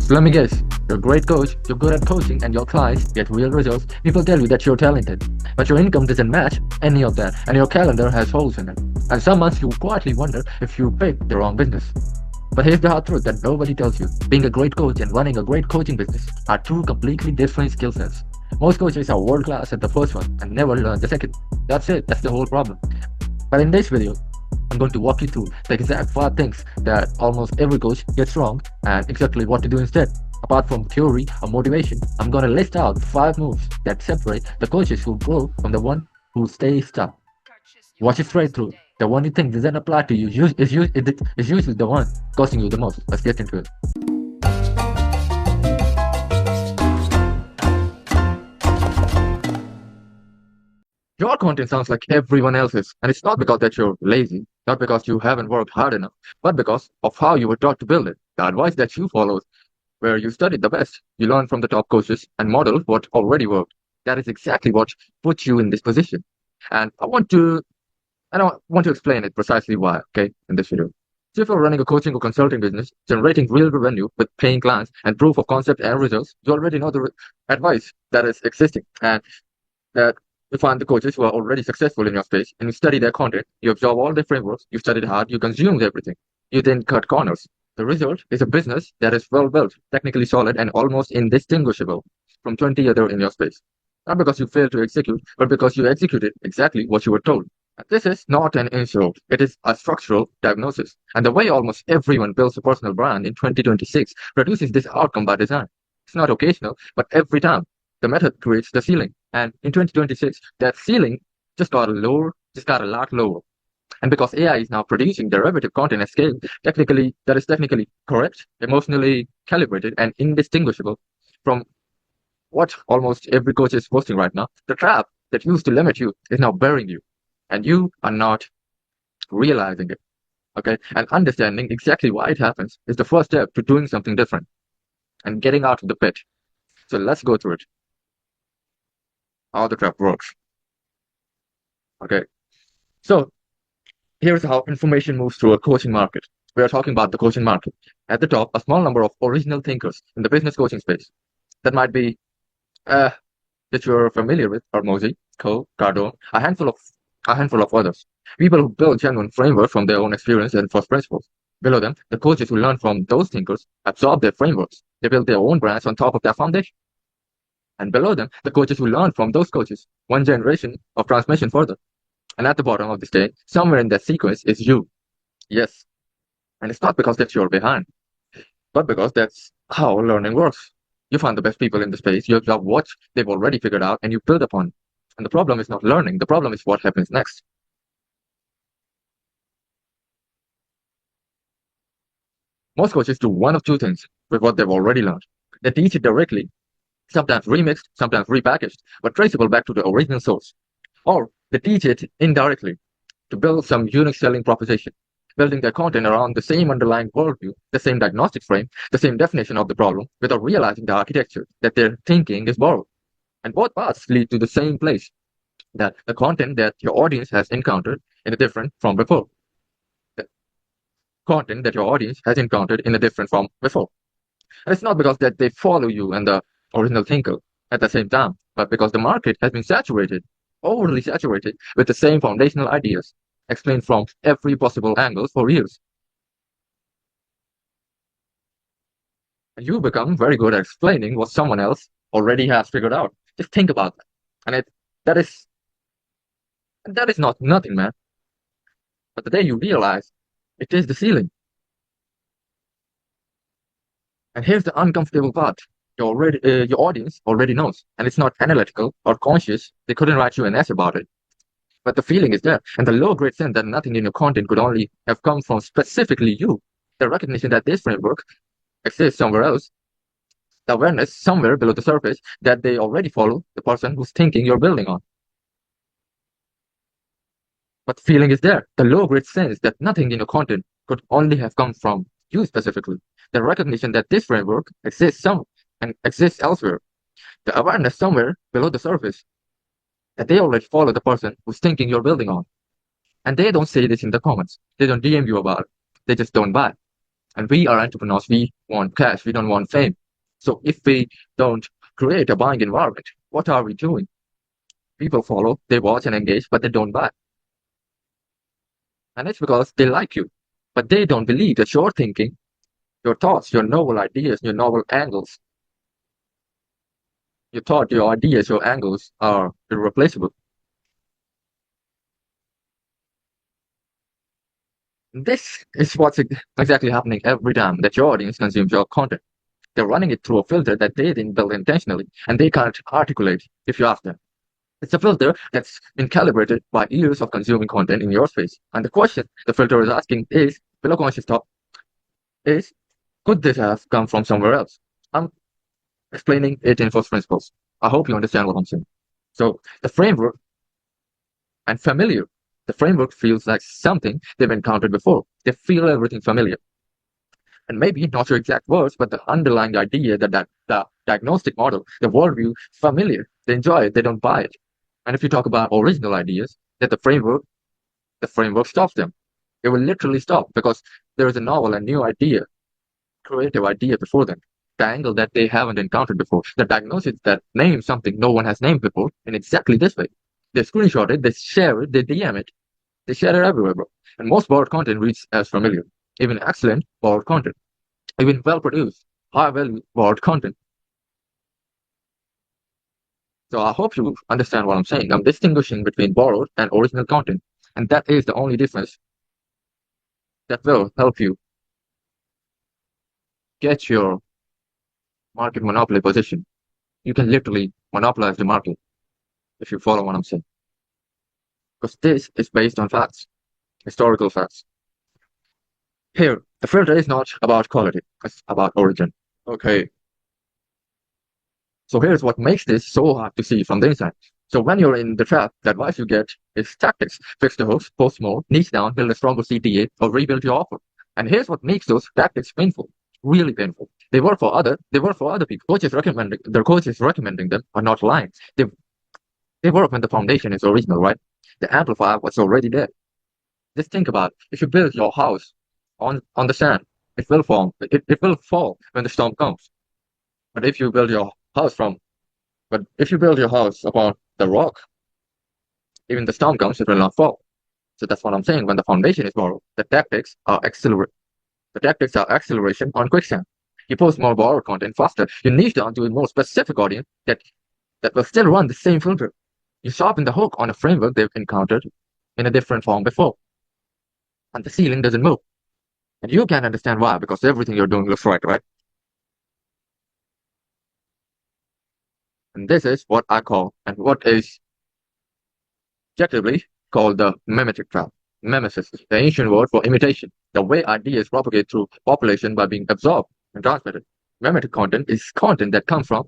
So let me guess, you're a great coach, you're good at coaching, and your clients get real results. People tell you that you're talented, but your income doesn't match any of that, and your calendar has holes in it. And some months you quietly wonder if you picked the wrong business. But here's the hard truth that nobody tells you. Being a great coach and running a great coaching business are two completely different skill sets. Most coaches are world class at the first one and never learn the second. That's it, that's the whole problem. But in this video, I'm going to walk you through the exact 5 things that almost every coach gets wrong and exactly what to do instead. Apart from theory or motivation, I'm going to list out 5 moves that separate the coaches who grow from the one who stays stuck. Watch it straight through. The one you think doesn't apply to you is usually the one costing you the most. Let's get into it. Your content sounds like everyone else's, and it's not because that you're lazy, not because you haven't worked hard enough, but because of how you were taught to build it. The advice that you followed, where you studied the best, you learned from the top coaches and modeled what already worked. That is exactly what put you in this position. And I want to explain it precisely why, okay, in this video. So if you're running a coaching or consulting business, generating real revenue with paying clients and proof of concept and results, you already know the advice that is existing, and that you find the coaches who are already successful in your space, and you study their content, you absorb all their frameworks, you studied hard, you consumed everything. You then cut corners. The result is a business that is well built, technically solid, and almost indistinguishable from 20 other in your space. Not because you failed to execute, but because you executed exactly what you were told. This is not an insult, it is a structural diagnosis. And the way almost everyone builds a personal brand in 2026 produces this outcome by design. It's not occasional, but every time. The method creates the ceiling. And in 2026, that ceiling just got a lot lower. And because AI is now producing derivative content at scale, that is technically correct, emotionally calibrated, and indistinguishable from what almost every coach is posting right now, the trap that used to limit you is now burying you. And you are not realizing it. Okay? And understanding exactly why it happens is the first step to doing something different and getting out of the pit. So let's go through it. How the trap works. Okay. So here's how information moves through a coaching market. We are talking about the coaching market. At the top, a small number of original thinkers in the business coaching space. That might be that you're familiar with, Hormozy, Cole, Cardone, a handful of others. People who build genuine frameworks from their own experience and first principles. Below them, the coaches who learn from those thinkers absorb their frameworks. They build their own brands on top of their foundation. And below them, the coaches who learn from those coaches, one generation of transmission further. And at the bottom of the stage, somewhere in that sequence is you. Yes. And it's not because that you're behind, but because that's how learning works. You find the best people in the space, you observe what they've already figured out, and you build upon it. And the problem is not learning, the problem is what happens next. Most coaches do one of two things with what they've already learned. They teach it directly, sometimes remixed, sometimes repackaged, but traceable back to the original source. Or they teach it indirectly to build some unique selling proposition, building their content around the same underlying worldview, the same diagnostic frame, the same definition of the problem, without realizing the architecture that their thinking is borrowed. And both paths lead to the same place, that the content that your audience has encountered in a different from before. The content that your audience has encountered in a different from before. And it's not because that they follow you and the original thinker at the same time, but because the market has been saturated, overly saturated, with the same foundational ideas, explained from every possible angle for years. And you become very good at explaining what someone else already has figured out. Just think about that. And that is not nothing, man. But the day you realize it is the ceiling. And here's the uncomfortable part. Your audience already knows, and it's not analytical or conscious. They couldn't write you an essay about it. But the feeling is there, and the low-grade sense that nothing in your content could only have come from specifically you. The recognition that this framework exists somewhere else. The awareness somewhere below the surface that they already follow the person whose thinking you're building on. But the feeling is there, the low-grade sense that nothing in your content could only have come from you specifically. The recognition that this framework exists elsewhere. The awareness somewhere below the surface that they already follow the person whose thinking you're building on. And they don't say this in the comments. They don't DM you about it. They just don't buy. And we are entrepreneurs. We want cash. We don't want fame. So if we don't create a buying environment, what are we doing? People follow, they watch and engage, but they don't buy. And it's because they like you, but they don't believe that your thinking, your thoughts, your novel ideas, your novel angles, your thought, your ideas, your angles are irreplaceable. This is what's exactly happening every time that your audience consumes your content. They're running it through a filter that they didn't build intentionally, and they can't articulate if you ask them. It's a filter that's been calibrated by years of consuming content in your space. And the question the filter is asking is, below conscious thought, is, could this have come from somewhere else? I'm explaining it in first principles. I hope you understand what I'm saying. So the framework and familiar. The framework feels like something they've encountered before. They feel everything familiar. And maybe not your exact words, but the underlying idea that the diagnostic model, the worldview, familiar. They enjoy it, they don't buy it. And if you talk about original ideas, that the framework stops them. It will literally stop because there is a novel and new idea, creative idea before them. The angle that they haven't encountered before. The diagnosis that names something no one has named before in exactly this way. They screenshot it, they share it, they DM it. They share it everywhere, bro. And most borrowed content reads as familiar. Even excellent borrowed content. Even well-produced, high-value borrowed content. So I hope you understand what I'm saying. I'm distinguishing between borrowed and original content. And that is the only difference that will help you get your market monopoly position. You can literally monopolize the market if you follow what I'm saying. Because this is based on facts, historical facts. Here, the filter is not about quality, it's about origin. Okay. So here's what makes this so hard to see from the inside. So when you're in the trap, the advice you get is tactics. Fix the hooks, post more, niche down, build a stronger CTA, or rebuild your offer. And here's what makes those tactics painful, really painful. They work for other people. Their coaches recommending them are not lying. They work when the foundation is original, right? They amplify what's already there. Just think about it. If you build your house on the sand, it will fall when the storm comes. But if you build your house upon the rock, even the storm comes, it will not fall. So that's what I'm saying. When the foundation is borrowed, the tactics are acceleration on quicksand. You post more borrowed content faster. You niche down to a more specific audience that will still run the same filter. You sharpen the hook on a framework they've encountered in a different form before. And the ceiling doesn't move. And you can understand why, because everything you're doing looks right? And this is what I call, and what is objectively called the mimetic trap. Mimesis, the ancient word for imitation, the way ideas propagate through population by being absorbed and transmitted. Mimetic content is content that comes from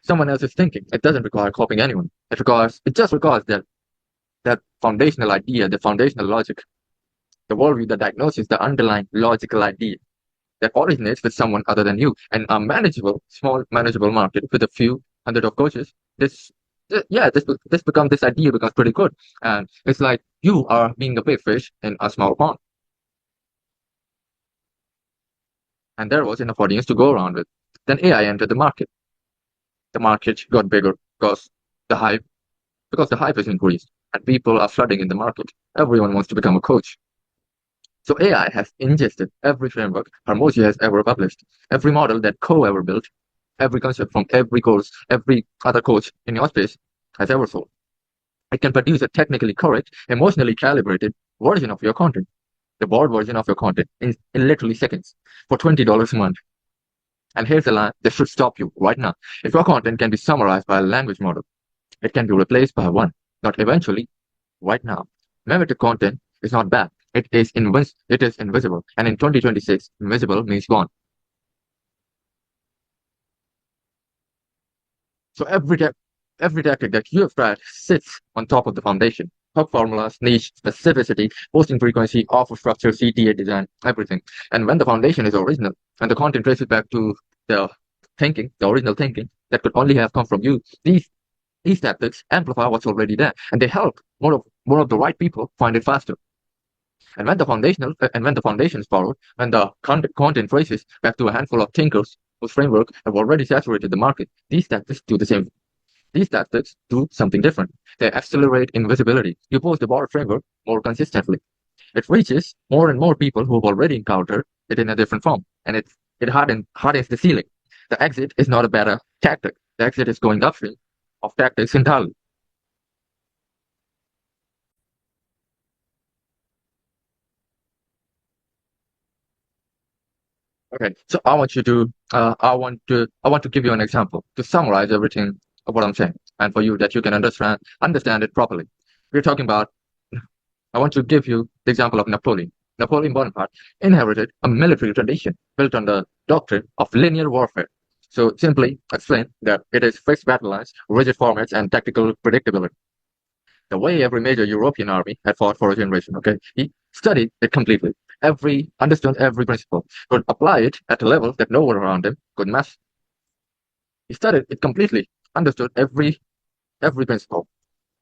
someone else's thinking. It doesn't require copying anyone. It just requires that foundational idea, the foundational logic, the worldview, the diagnosis, the underlying logical idea that originates with someone other than you. And a small manageable market with a few hundred of coaches, this idea becomes pretty good. And it's like you are being a big fish in a small pond. And there was enough audience to go around with. Then AI entered the market. The market got bigger because the hype is increased and people are flooding in the market. Everyone wants to become a coach. So AI has ingested every framework Harmosia has ever published, every model that Co ever built, every concept from every other coach in your space has ever sold. It can produce a technically correct, emotionally calibrated version of your content, the board version of your content in literally seconds for $20 a month. And here's the line that should stop you right now. If your content can be summarized by a language model, it can be replaced by one, not eventually, right now. Mimetic content is not bad. It is invisible. And in 2026, invisible means gone. So every tactic that you have tried sits on top of the foundation. Hook formulas, niche, specificity, posting frequency, offer structure, CTA design, everything. And when the foundation is original and the content traces back to the original thinking that could only have come from you, these tactics amplify what's already there, and they help more of the right people find it faster. And when the foundation is borrowed, when the content traces back to a handful of thinkers whose framework have already saturated the market, these tactics do the same. These tactics do something different. They accelerate invisibility. You post the borrowed framework more consistently. It reaches more and more people who've already encountered it in a different form, and it hardens the ceiling. The exit is not a better tactic. The exit is going upstream of tactics entirely. Okay, so I want to give you an example to summarize everything of what I'm saying, and for you that you can understand it properly. We're talking about. I want to give you the example of Napoleon. Napoleon Bonaparte inherited a military tradition built on the doctrine of linear warfare. So simply explain that it is fixed battle lines, rigid formats, and tactical predictability. The way every major European army had fought for a generation. Okay, he studied it completely. Understood every principle, could apply it at a level that no one around him could match. He studied it completely, understood every principle,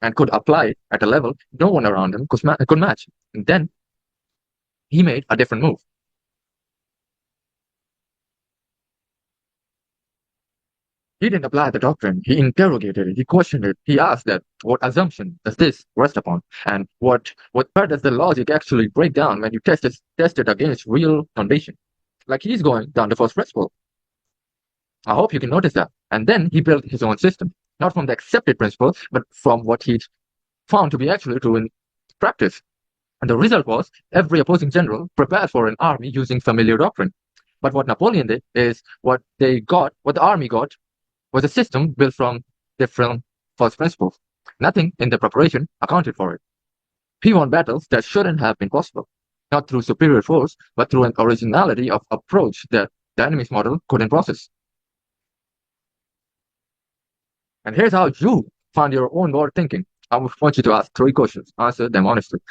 and could apply it at a level no one around him could match. And then he made a different move. He didn't apply the doctrine. He interrogated it. He questioned it. He asked that what assumption does this rest upon, and where does the logic actually break down when you test it against real condition? Like he's going down the first principle. I hope you can notice that. And then he built his own system, not from the accepted principle, but from what he found to be actually true in practice. And the result was every opposing general prepared for an army using familiar doctrine. But what Napoleon did is what the army got was a system built from different first principles. Nothing in the preparation accounted for it. He won battles that shouldn't have been possible, not through superior force, but through an originality of approach that the enemy's model couldn't process. And here's how you find your own board thinking. I want you to ask three questions. Answer them honestly.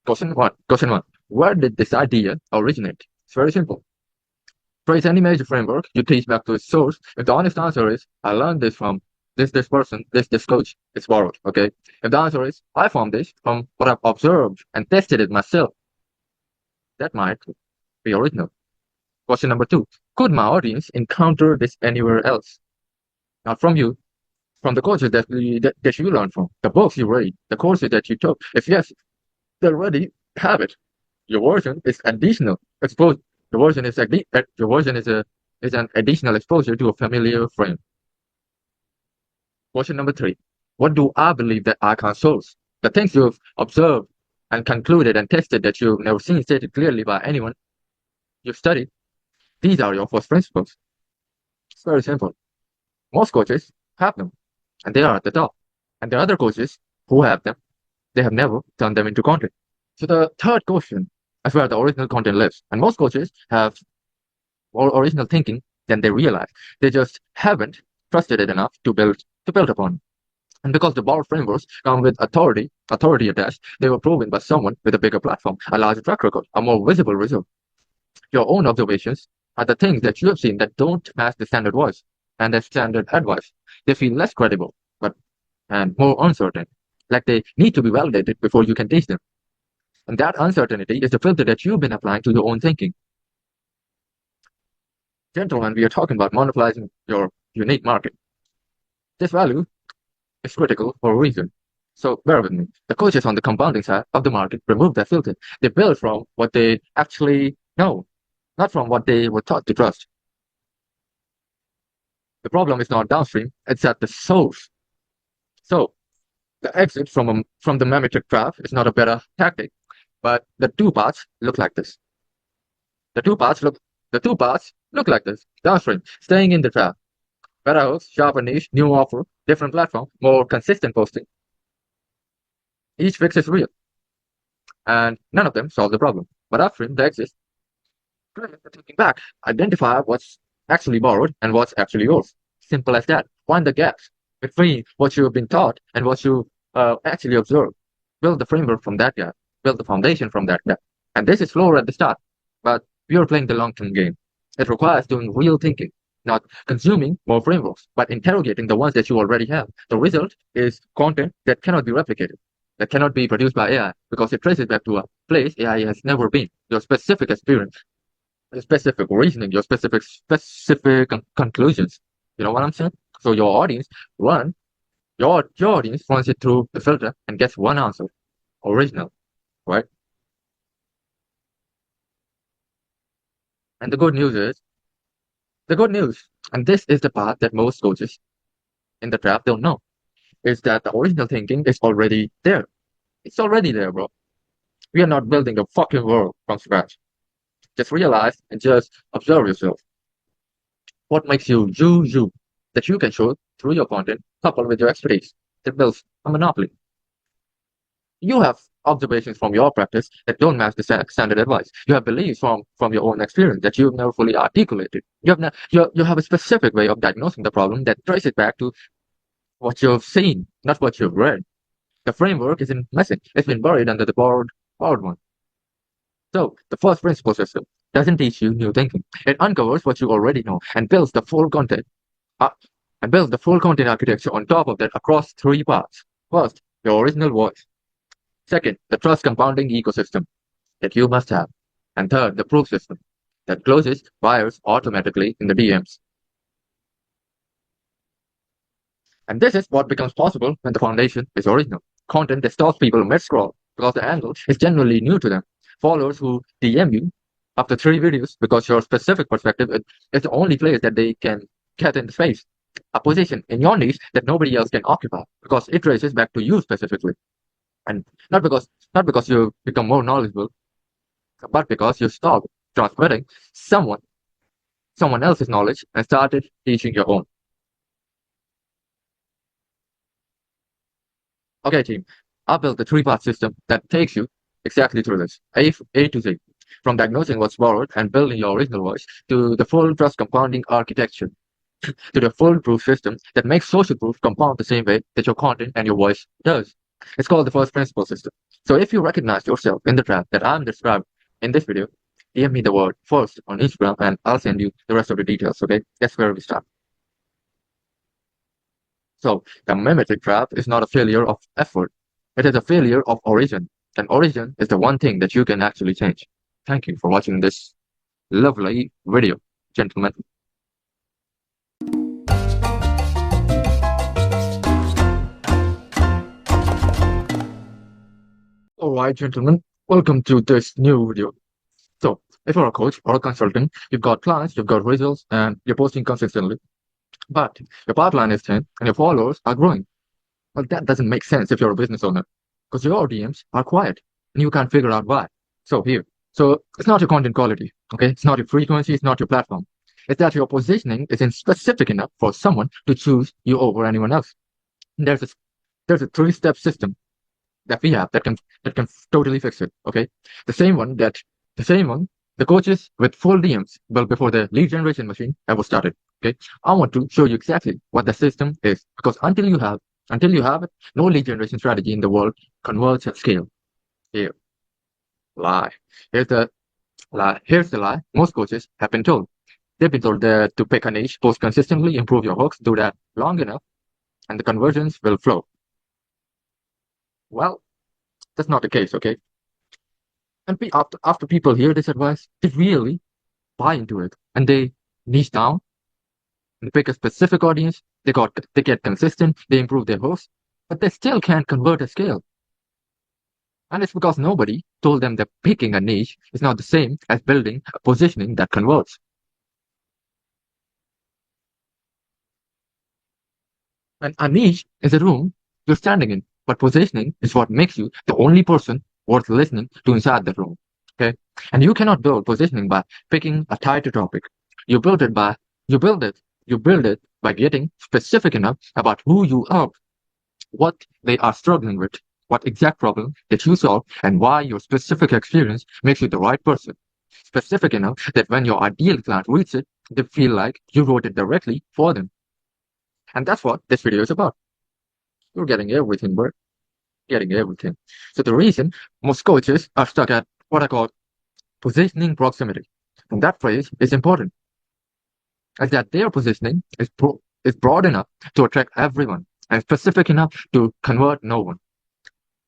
Question one. Where did this idea originate? It's very simple. Trace any major framework you teach back to its source. If the honest answer is, I learned this from this person, this coach, it's borrowed, okay? If the answer is, I found this from what I've observed and tested it myself, that might be original. Question number two. Could my audience encounter this anywhere else? Not from you, from the coaches that you learn from, the books you read, the courses that you took. If yes, they already have it. Your version is additional exposure. Your version is an additional exposure to a familiar frame. Question number three. What do I believe that I can source? The things you've observed and concluded and tested that you've never seen stated clearly by anyone you've studied. These are your first principles. It's very simple. Most coaches have them, and they are at the top. And the other coaches who have them, they have never turned them into content. So the third question is where the original content lives. And most coaches have more original thinking than they realize. They just haven't trusted it enough to build upon. And because the borrowed frameworks come with authority attached, they were proven by someone with a bigger platform, a larger track record, a more visible result. Your own observations are the things that you have seen that don't match the standard voice and the standard advice. They feel less credible, and more uncertain, like they need to be validated before you can taste them. And that uncertainty is the filter that you've been applying to your own thinking. Gentlemen, we are talking about monopolizing your unique market. This value is critical for a reason. So bear with me. The coaches on the compounding side of the market remove that filter. They build from what they actually know, not from what they were taught to trust. The problem is not downstream, it's at the source. So the exit from the memetic trap is not a better tactic, but the two paths look like this. The two paths look like this. Downstream, staying in the trap. Better hooks, sharper niche, new offer, different platform, more consistent posting. Each fix is real, and none of them solve the problem. But upstream, the exit, taking back, identify what's actually borrowed and what's actually yours. Simple as that. Find the gaps between what you've been taught and what you actually observe. Build the framework from that gap. Build the foundation from that gap. And this is slower at the start, but we are playing the long-term game. It requires doing real thinking, not consuming more frameworks, but interrogating the ones that you already have. The result is content that cannot be replicated. that cannot be produced by AI because it traces back to a place AI has never been. Your specific experience, your specific reasoning, your specific conclusions. You know what I'm saying? So run your audience runs it through the filter and gets one answer, original, right? And the good news, and this is the part that most coaches in the trap don't know, is that the original thinking is already there. It's already there, bro. We are not building the fucking world from scratch. Just realize and just observe yourself. What makes you, that you can show through your content coupled with your expertise that builds a monopoly. You have observations from your practice that don't match the standard advice. You have beliefs from your own experience that you've never fully articulated. You have a specific way of diagnosing the problem that traces back to what you've seen, not what you've read. The framework isn't missing. It's been buried under the borrowed one. So the first principle system doesn't teach you new thinking. It uncovers what you already know and builds the full content uh, architecture on top of that across three parts. First, your original voice. Second, the trust compounding ecosystem that you must have. And third, the proof system that closes buyers automatically in the DMs. And this is what becomes possible when the foundation is original. Content that stops people mid-scroll because the angle is genuinely new to them. Followers who DM you after 3 videos because your specific perspective is the only place that they can get in the space. A position in your niche that nobody else can occupy because it traces back to you specifically. And not because you become more knowledgeable, but because you stopped transmitting someone else's knowledge and started teaching your own. Okay, team, I built a three-part system that takes you exactly through this, A to Z, from diagnosing what's borrowed and building your original voice to the full trust compounding architecture, to the full proof system that makes social proof compound the same way that your content and your voice does. It's called the first principle system. So if you recognize yourself in the trap that I'm describing in this video, DM me the word first on Instagram and I'll send you the rest of the details, okay? That's where we start. So the mimetic trap is not a failure of effort. It is a failure of origin. And origin is the one thing that you can actually change. Thank you for watching this lovely video, gentlemen. Alright, gentlemen, welcome to this new video. So, if you're a coach or a consultant, you've got clients, you've got results, and you're posting consistently. But your pipeline is thin and your followers are growing. Well, that doesn't make sense if you're a business owner because your DMs are quiet and you can't figure out why. So it's not your content quality, okay? It's not your frequency, it's not your platform. It's that your positioning isn't specific enough for someone to choose you over anyone else. There's a 3-step system that we have that can totally fix it, okay? The same one the coaches with full DMs built before the lead generation machine ever started. Okay, I want to show you exactly what the system is because until you have it, no lead generation strategy in the world converts at scale. Here, lie. Here's the lie. Most coaches have been told. They've been told that to pick a niche, post consistently, improve your hooks, do that long enough, and the conversions will flow. Well, that's not the case, okay? And after people hear this advice, they really buy into it and they niche down and pick a specific audience. They get consistent, they improve their hosts, but they still can't convert at scale. And it's because nobody told them that picking a niche is not the same as building a positioning that converts. And a niche is a room you're standing in, but positioning is what makes you the only person worth listening to inside that room. Okay? And you cannot build positioning by picking a tighter topic. You build it by getting specific enough about who you are, what they are struggling with, what exact problem that you solve, and why your specific experience makes you the right person. Specific enough that when your ideal client reads it, they feel like you wrote it directly for them. And that's what this video is about. You're getting everything, bro. Getting everything. So the reason most coaches are stuck at what I call positioning proximity, and that phrase is important, is that their positioning is broad enough to attract everyone and specific enough to convert no one.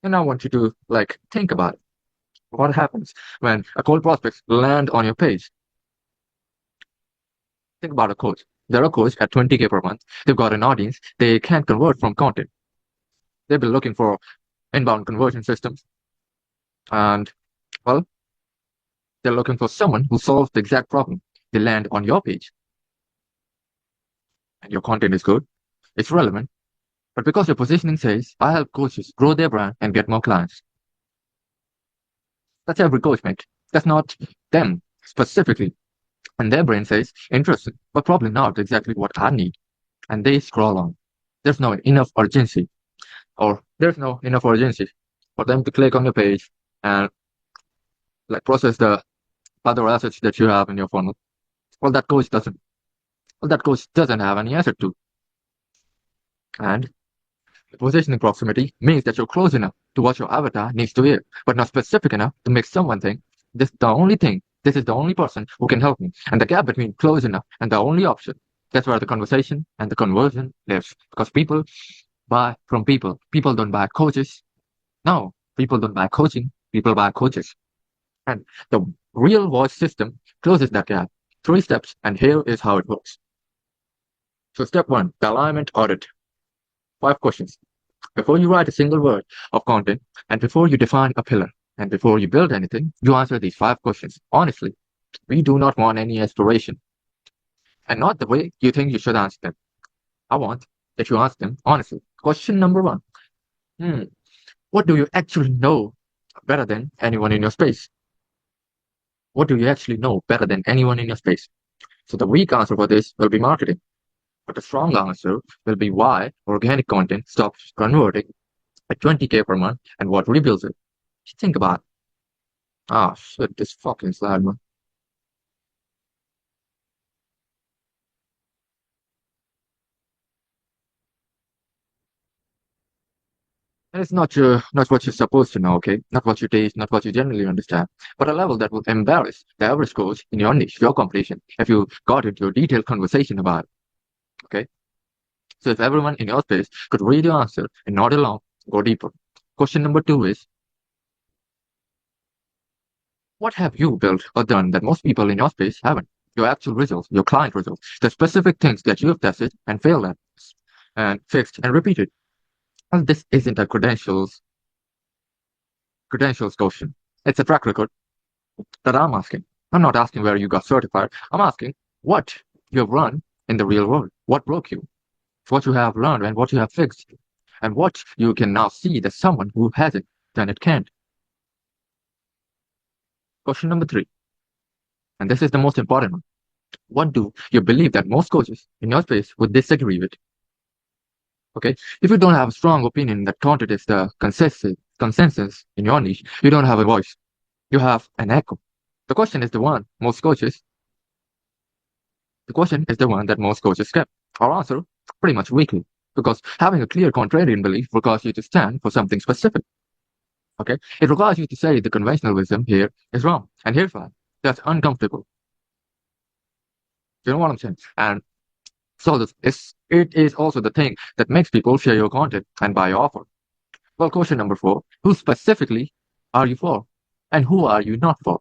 And I want you to like think about it. What happens when a cold prospects land on your page? Think about a coach. They're a coach at 20K per month. They've got an audience. They can't convert from content. They've been looking for inbound conversion systems. And well, they're looking for someone who solves the exact problem. They land on your page and your content is good. It's relevant. But because your positioning says, I help coaches grow their brand and get more clients. That's every coach, mate. That's not them specifically. And their brain says, interesting, but probably not exactly what I need. And they scroll on. There's no enough urgency, or there's no enough urgency for them to click on your page and like process the other assets that you have in your funnel. Well, that coach doesn't. Well, that coach doesn't have any asset to. And positioning proximity means that you're close enough to what your avatar needs to hear, but not specific enough to make someone think this is the only thing, this is the only person who can help me. And the gap between close enough and the only option, that's where the conversation and the conversion lives. Because people buy from people. People don't buy coaches. No, people don't buy coaching. People buy coaches. And the real voice system closes that gap. 3 steps, and here is how it works. So step 1, the alignment audit. 5 questions. Before you write a single word of content, and before you define a pillar, and before you build anything, you answer these 5 questions. Honestly, we do not want any aspiration, and not the way you think you should answer them. I want that you answer them honestly. Question number 1. What do you actually know better than anyone in your space? What do you actually know better than anyone in your space? So the weak answer for this will be marketing. But the strong answer will be why organic content stops converting at 20K per month and what rebuilds it. Think about it. Ah, shit, this fucking slide, man. And it's not what you're supposed to know, okay? Not what you taste, not what you generally understand, but a level that will embarrass the average coach in your niche, your competition, if you got into a detailed conversation about it, okay? So if everyone in your space could read your answer and nod along, go deeper. Question number 2 is, what have you built or done that most people in your space haven't? Your actual results, your client results, the specific things that you have tested and failed at and fixed and repeated. Well, this isn't a credentials question. It's a track record that I'm asking. I'm not asking where you got certified. I'm asking what you have run in the real world. What broke you? What you have learned and what you have fixed. And what you can now see that someone who hasn't done it can't. Question number 3. And this is the most important one. What do you believe that most coaches in your space would disagree with? Okay, if you don't have a strong opinion that contradicts the consensus in your niche, you don't have a voice. You have an echo. The question is the one most coaches. The question is the one that most coaches skip or answer pretty much weakly, because having a clear contrarian belief requires you to stand for something specific. Okay, it requires you to say the conventional wisdom here is wrong, and here's why. That's uncomfortable. You know what I'm saying? And so it is also the thing that makes people share your content and buy your offer. Well, question number 4, who specifically are you for? And who are you not for?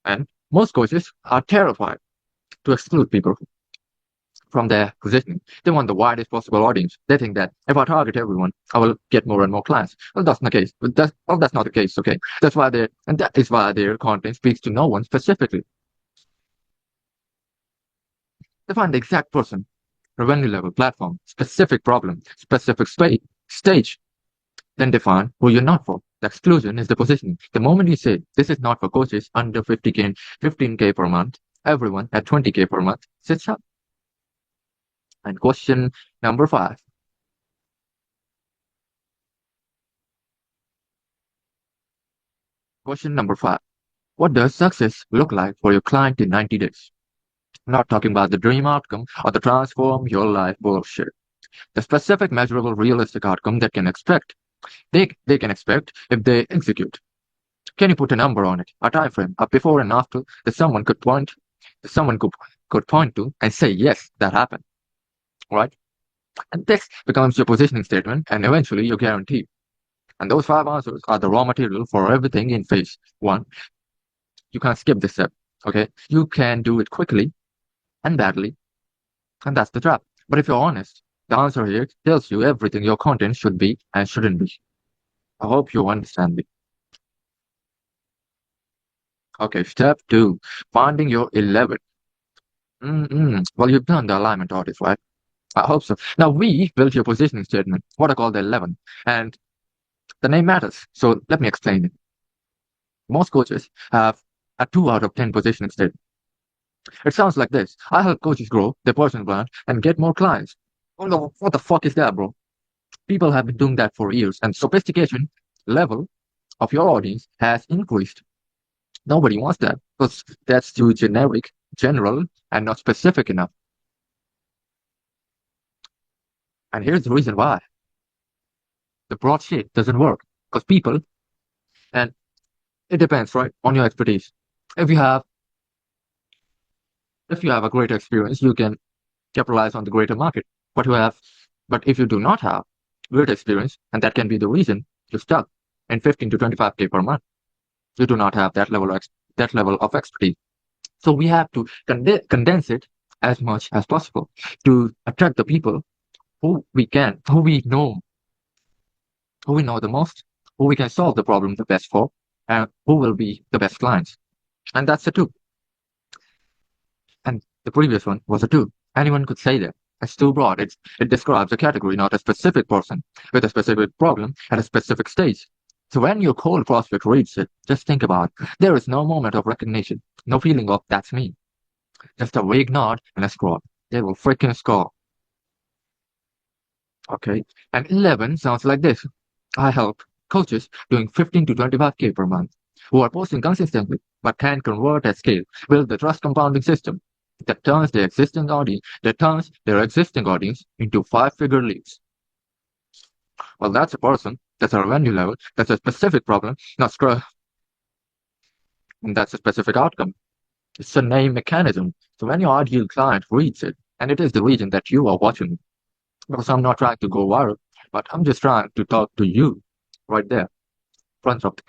And most coaches are terrified to exclude people from their positioning. They want the widest possible audience. They think that if I target everyone, I will get more and more clients. Well, that's not the case. That's not the case, okay? That is why their content speaks to no one specifically. They find the exact person, revenue level, platform, specific problem, specific stage. Then define who you're not for. The exclusion is the positioning. The moment you say this is not for coaches under 50K, 15K per month, everyone at 20K per month sits up. And question number 5. Question number 5. What does success look like for your client in 90 days? I'm not talking about the dream outcome or the transform your life bullshit. The specific, measurable, realistic outcome that they can expect if they execute. Can you put a number on it, a time frame, a before and after that someone could point to and say, yes, that happened, right? And this becomes your positioning statement and eventually your guarantee. And those 5 answers are the raw material for everything in phase one. You can't skip this step, okay? You can do it quickly and badly, and that's the trap. But if you're honest, the answer here tells you everything your content should be and shouldn't be. I hope you understand me. Okay, step 2, finding your 11. Well, you've done the alignment audit, right? I hope so. Now we built your positioning statement, what I call the 11, and the name matters. So let me explain it. Most coaches have a 2 out of 10 positioning statement. It sounds like this. I help coaches grow their personal brand and get more clients. What the fuck is that, bro? People have been doing that for years, and sophistication level of your audience has increased. Nobody wants that because that's too generic, general, and not specific enough. And here's the reason why. The broad shit doesn't work because people, and it depends, right, on your expertise. If you have a greater experience, you can capitalize on the greater market. But if you do not have great experience, and that can be the reason you're stuck in 15 to 25K per month, you do not have that level of expertise. So we have to condense it as much as possible to attract the people who we know the most, who we can solve the problem the best for, and who will be the best clients. And that's the two. And the previous one was a two. Anyone could say that. It's too broad. It describes a category, not a specific person with a specific problem at a specific stage. So when your cold prospect reads it, just think about it. There is no moment of recognition, no feeling of that's me. Just a vague nod and a scroll. They will freaking score. Okay. And 11 sounds like this. I help coaches doing 15 to 25K per month who are posting consistently but can convert at scale, build the trust compounding system that turns their existing audience into 5-figure leads. Well, that's a person, that's a revenue level, that's a specific problem, and that's a specific outcome. It's a name mechanism. So when your ideal client reads it, and it is the reason that you are watching, because I'm not trying to go viral, but I'm just trying to talk to you right there, front of the.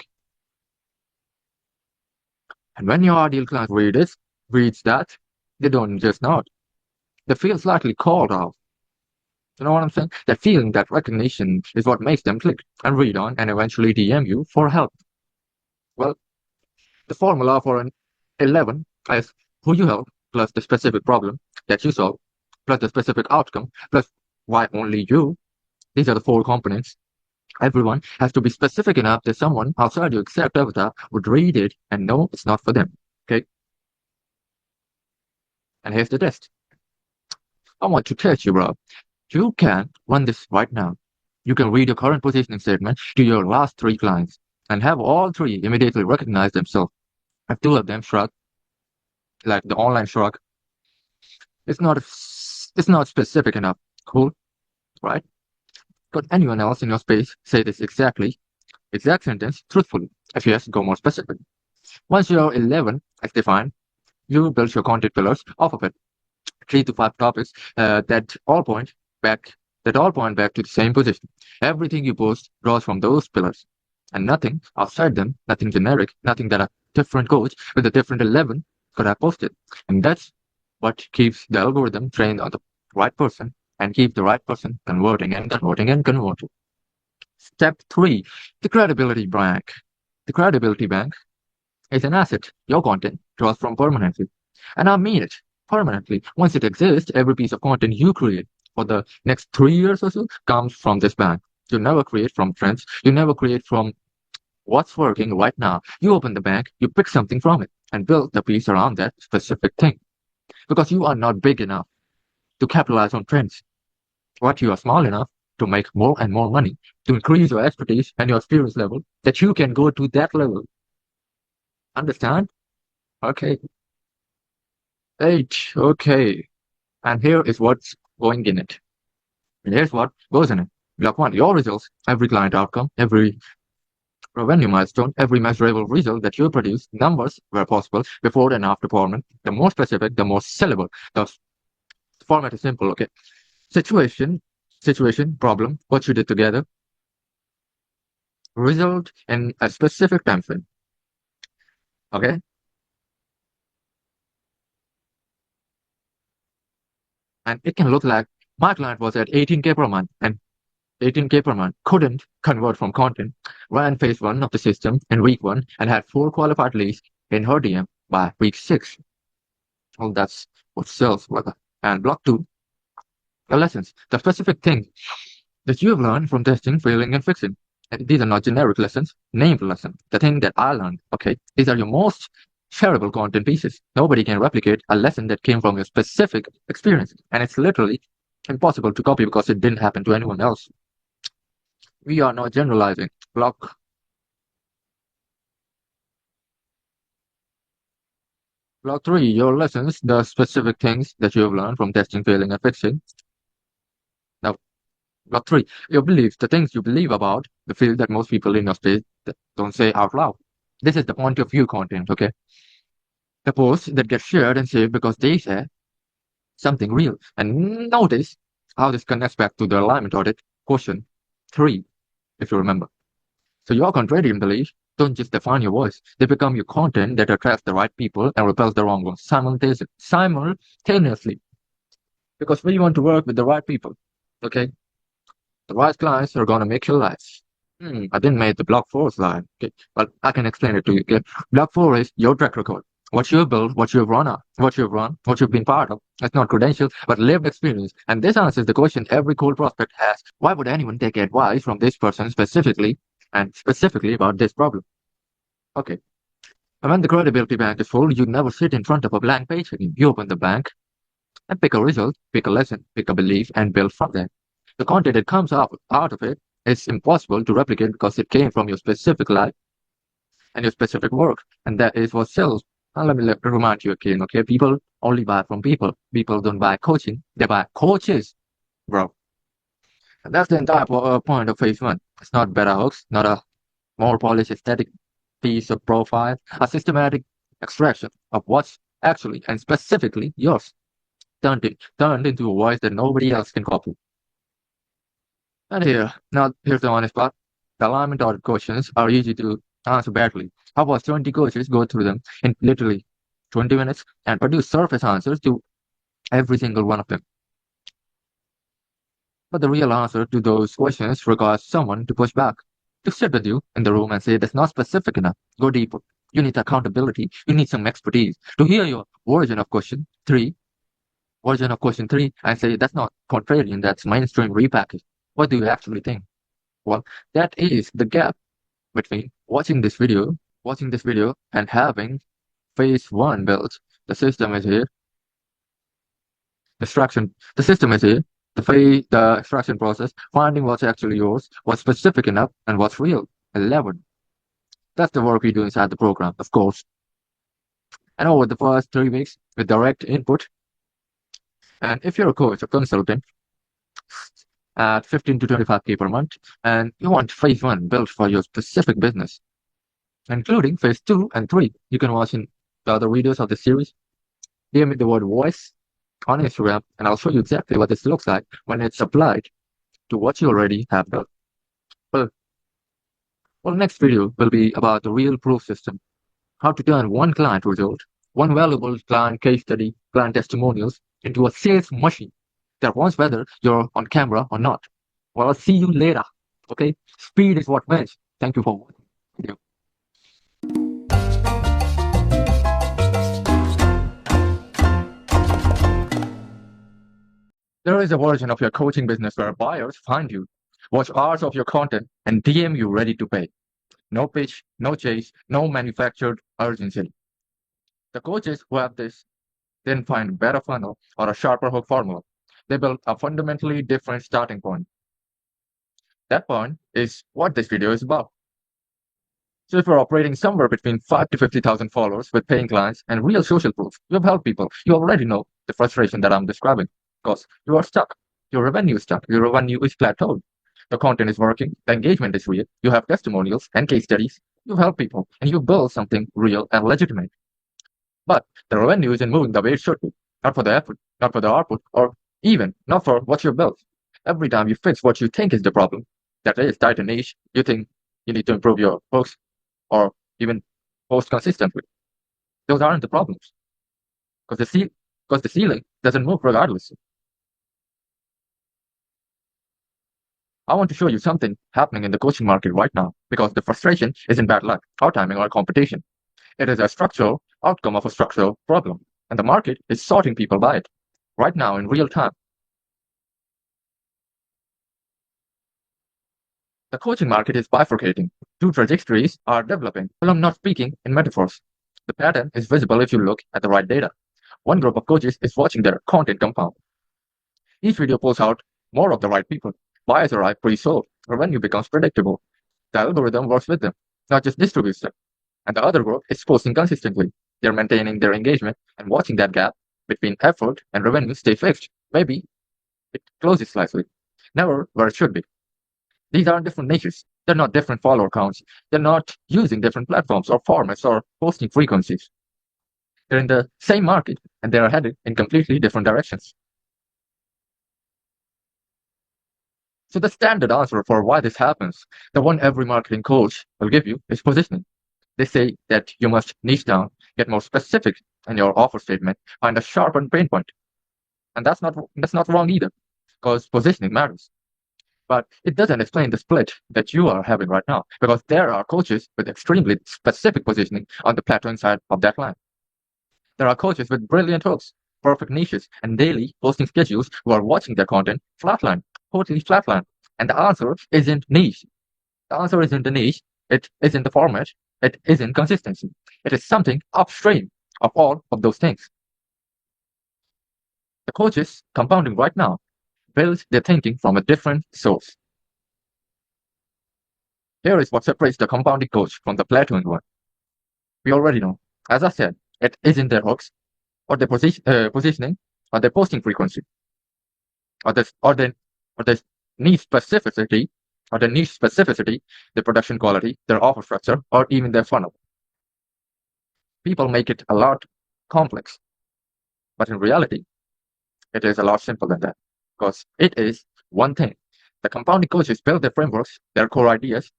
And when your ideal client reads that, they don't just nod. They feel slightly called out. You know what I'm saying? That feeling, that recognition is what makes them click and read on and eventually DM you for help. Well, the formula for an 11 is who you help plus the specific problem that you solve plus the specific outcome plus why only you. These are the 4 components. Everyone has to be specific enough that someone outside your exact avatar would read it and know it's not for them. Okay? And here's the test. I want to test you, bro. You can run this right now. You can read your current positioning statement to your last 3 clients and have all 3 immediately recognize themselves. If 2 of them shrug, like the online shrug, it's not specific enough. Cool, right? Could anyone else in your space say this exact sentence truthfully? If yes, go more specific. Once your 11 is defined, you build your content pillars off of it. 3 to 5 topics that all point back to the same position. Everything you post draws from those pillars, and nothing outside them, nothing generic, nothing that a different coach with a different 11 could have posted. And that's what keeps the algorithm trained on the right person and keeps the right person converting and converting and converting. Step 3, the credibility bank. The credibility bank is an asset your content draws from permanently. And I mean it, permanently. Once it exists, every piece of content you create for the next 3 years or so comes from this bank. You never create from trends. You never create from what's working right now. You open the bank, you pick something from it, and build the piece around that specific thing. Because you are not big enough to capitalize on trends, but you are small enough to make more and more money, to increase your expertise and your experience level, that you can go to that level. Understand? Okay. 8. Okay. And here is what's going in it. And here's what goes in it. Block 1, your results, every client outcome, every revenue milestone, every measurable result that you produce, numbers where possible, before and after performance. The more specific, the more sellable. The format is simple, okay? Situation, situation, problem, what you did together, result in a specific time frame. Okay? And it can look like my client was at 18K per month and 18K per month couldn't convert from content, ran phase one of the system in week one, and had 4 qualified leads in her DM by week six. Well, that's what sells weather. And block two, the lessons, the specific things that you have learned from testing, failing, and fixing. And these are not generic lessons, named lessons. The thing that I learned, okay, these are your most shareable content pieces. Nobody can replicate a lesson that came from your specific experience. And it's literally impossible to copy because it didn't happen to anyone else. We are not generalizing. Block three, your lessons, the specific things that you have learned from testing, failing, and fixing. Now, block three, your beliefs, the things you believe about the field that most people in your space don't say out loud. This is the point of view content, okay? The posts that get shared and saved because they say something real. And notice how this connects back to the alignment audit question three, if you remember. So your contrarian beliefs don't just define your voice. They become your content that attracts the right people and repels the wrong ones simultaneously. Because we want to work with the right people, okay? The right clients are going to make your life. I didn't make the block four slide, okay? But I can explain it to you, okay? Block four is your track record. What you have built, what you have run, what you've been part of. It's not credentials, but lived experience. And this answers the question every cold prospect has. Why would anyone take advice from this person specifically about this problem? Okay. And when the credibility bank is full, you never sit in front of a blank page again. You open the bank and pick a result, pick a lesson, pick a belief, and build from there. The content that comes out of it is impossible to replicate because it came from your specific life and your specific work. And that is what sells. Now, let me remind you again, okay? People only buy from people. People don't buy coaching. They buy coaches, bro. And that's the entire point of phase one. It's not better hooks, not a more polished aesthetic piece of profile, a systematic extraction of what's actually and specifically yours, turned into a voice that nobody else can copy. And here's the honest part. The alignment audit questions are easy to answer badly. How about 20 coaches go through them in literally 20 minutes and produce surface answers to every single one of them? But the real answer to those questions requires someone to push back, to sit with you in the room and say, that's not specific enough. Go deeper. You need accountability. You need some expertise. To hear your version of question three, and say, that's not contrarian, that's mainstream repackaged. What do you actually think? Well, that is the gap between watching this video and having phase one built. The system is here. The system is here. The extraction process, finding what's actually yours, what's specific enough, and what's real. 11. That's the work we do inside the program, of course. And over the first 3 weeks with direct input. And if you're a coach or consultant at 15 to 25K per month, and you want phase one built for your specific business, including phase 2 and 3, you can watch in the other videos of the series. DM me the word voice on Instagram, and I'll show you exactly what this looks like when it's applied to what you already have built. Well, next video will be about the real proof system, how to turn one client result, one valuable client case study, client testimonials into a sales machine that wants whether you're on camera or not. Well, I'll see you later. Okay, speed is what wins. Thank you for watching the video. There is a version of your coaching business where buyers find you, watch hours of your content, and DM you ready to pay. No pitch, no chase, no manufactured urgency. The coaches who have this didn't find a better funnel or a sharper hook formula. They built a fundamentally different starting point. That point is what this video is about. So if you're operating somewhere between 5 to 50,000 followers with paying clients and real social proof, you have helped people. You already know the frustration that I'm describing because you are stuck. Your revenue is stuck. Your revenue is plateaued. The content is working. The engagement is real. You have testimonials and case studies. You've helped people and you build something real and legitimate. But the revenue isn't moving the way it should be. Not for the effort, not for the output, or even not for what you've built. Every time you fix what you think is the problem, that is tight and niche, you think you need to improve your hooks or even post consistently. Those aren't the problems because the ceiling doesn't move regardless. I want to show you something happening in the coaching market right now because the frustration isn't bad luck, or timing, or competition. It is a structural outcome of a structural problem, and the market is sorting people by it right now in real time. The coaching market is bifurcating. Two trajectories are developing. Well, I'm not speaking in metaphors. The pattern is visible if you look at the right data. One group of coaches is watching their content compound. Each video pulls out more of the right people. Buyers arrive pre-sold. Revenue becomes predictable. The algorithm works with them, not just distributes them. And the other group is posting consistently. They're maintaining their engagement and watching that gap between effort and revenue stay fixed. Maybe it closes slightly. Never where it should be. These aren't different niches. They're not different follower counts. They're not using different platforms or formats or posting frequencies. They're in the same market and they are headed in completely different directions. So the standard answer for why this happens, the one every marketing coach will give you, is positioning. They say that you must niche down, get more specific in your offer statement, find a sharpened pain point. And that's not wrong either, because positioning matters. But it doesn't explain the split that you are having right now, because there are coaches with extremely specific positioning on the plateauing side of that line. There are coaches with brilliant hooks, perfect niches, and daily posting schedules who are watching their content flatline, totally flatline. And the answer isn't niche. The answer isn't the niche. It isn't the format. It isn't consistency. It is something upstream of all of those things. The coaches compounding right now build their thinking from a different source. Here is what separates the compounding coach from the plateauing one. We already know. As I said, it isn't their hooks or their positioning or their posting frequency or the niche specificity the production quality, their offer structure, or even their funnel. People make it a lot complex, but in reality, it is a lot simpler than that because it is one thing. The compounding coaches build their frameworks, their core ideas,